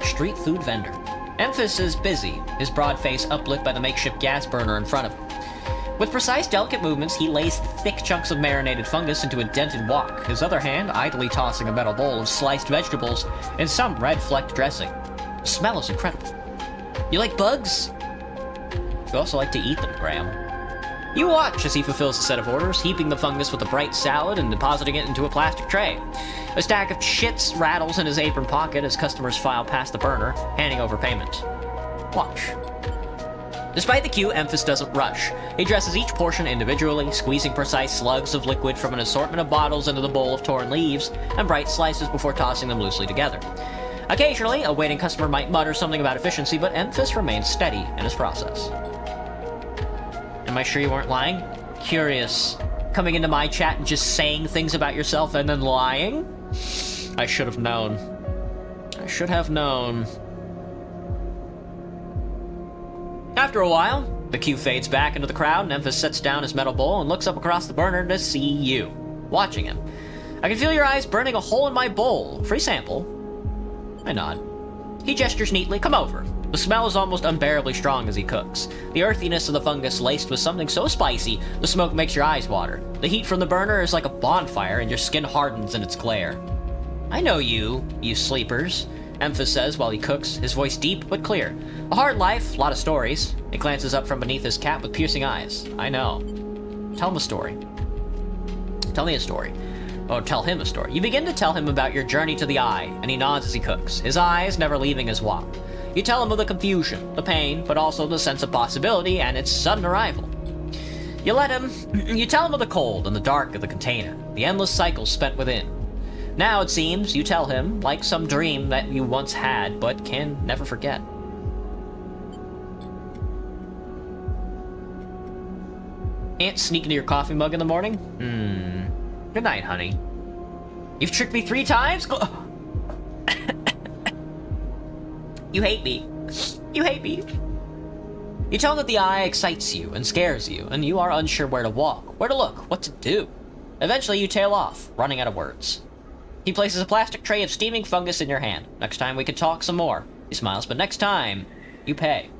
street food vendor. Emphis is busy, his broad face uplit by the makeshift gas burner in front of him. With precise, delicate movements, he lays thick chunks of marinated fungus into a dented wok, his other hand idly tossing a metal bowl of sliced vegetables in some red-flecked dressing. The smell is incredible. You like bugs? You also like to eat them, Graham. You watch as he fulfills a set of orders, heaping the fungus with a bright salad and depositing it into a plastic tray. A stack of chits rattles in his apron pocket as customers file past the burner, handing over payment. Watch. Despite the queue, Emphis doesn't rush. He dresses each portion individually, squeezing precise slugs of liquid from an assortment of bottles into the bowl of torn leaves and bright slices before tossing them loosely together. Occasionally, a waiting customer might mutter something about efficiency, but Emphis remains steady in his process. Am I sure you weren't lying? Curious. Coming into my chat and just saying things about yourself and then lying? I should have known. I should have known. After a while, the queue fades back into the crowd, and Emphis sets down his metal bowl and looks up across the burner to see you, watching him. I can feel your eyes burning a hole in my bowl. Free sample. I nod. He gestures neatly. Come over. The smell is almost unbearably strong as he cooks. The earthiness of the fungus laced with something so spicy, the smoke makes your eyes water. The heat from the burner is like a bonfire, and your skin hardens in its glare. I know you sleepers, Emphis says while he cooks, his voice deep but clear. A hard life, a lot of stories. He glances up from beneath his cap with piercing eyes. I know. Tell him a story. Tell me a story. Or tell him a story. You begin to tell him about your journey to the Eye, and he nods as he cooks, his eyes never leaving his wok. You tell him of the confusion, the pain, but also the sense of possibility and its sudden arrival. You tell him of the cold and the dark of the container, the endless cycles spent within. Now, it seems, you tell him, like some dream that you once had, but can never forget. Can't sneak into your coffee mug in the morning? Good night, honey. You've tricked me 3 times? You hate me. You hate me. You tell him that the eye excites you and scares you, and you are unsure where to walk, where to look, what to do. Eventually, you tail off, running out of words. He places a plastic tray of steaming fungus in your hand. Next time we can talk some more. He smiles, but next time, you pay.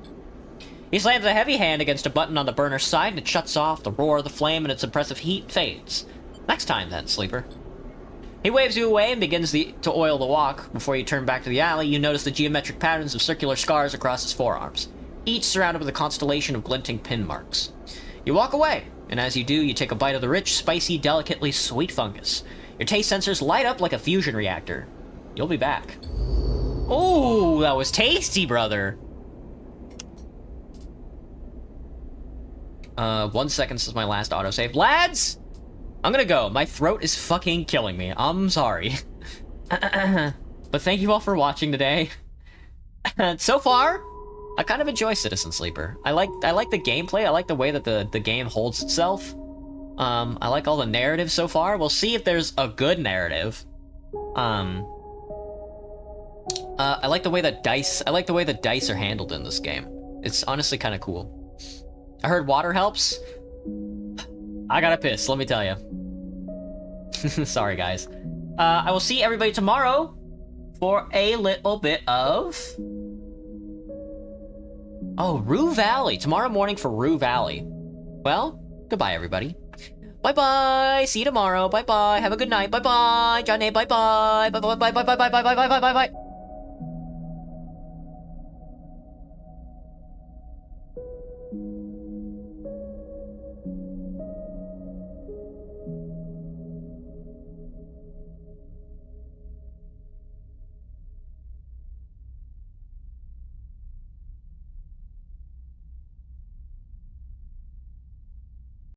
He slams a heavy hand against a button on the burner's side, and it shuts off. The roar of the flame and its impressive heat fades. Next time, then, sleeper. He waves you away and begins to oil the walk. Before you turn back to the alley, you notice the geometric patterns of circular scars across his forearms, each surrounded with a constellation of glinting pin marks. You walk away, and as you do, you take a bite of the rich, spicy, delicately sweet fungus. Your taste sensors light up like a fusion reactor. You'll be back. Oh, that was tasty, brother. 1 second since my last autosave. Lads! I'm gonna go. My throat is fucking killing me. I'm sorry. But thank you all for watching today. So far, I kind of enjoy Citizen Sleeper. I like the gameplay. I like the way that the game holds itself. I like all the narrative so far. We'll see if there's a good narrative. I like the way that dice are handled in this game. It's honestly kind of cool. I heard water helps. I gotta piss, let me tell you. Sorry, guys. I will see everybody tomorrow for a little bit of... Oh, Rue Valley. Tomorrow morning for Rue Valley. Well, goodbye, everybody. Bye-bye. See you tomorrow. Bye-bye. Have a good night. Bye-bye. Johnny, bye-bye. Bye-bye, bye-bye, bye-bye, bye-bye, bye-bye, bye-bye.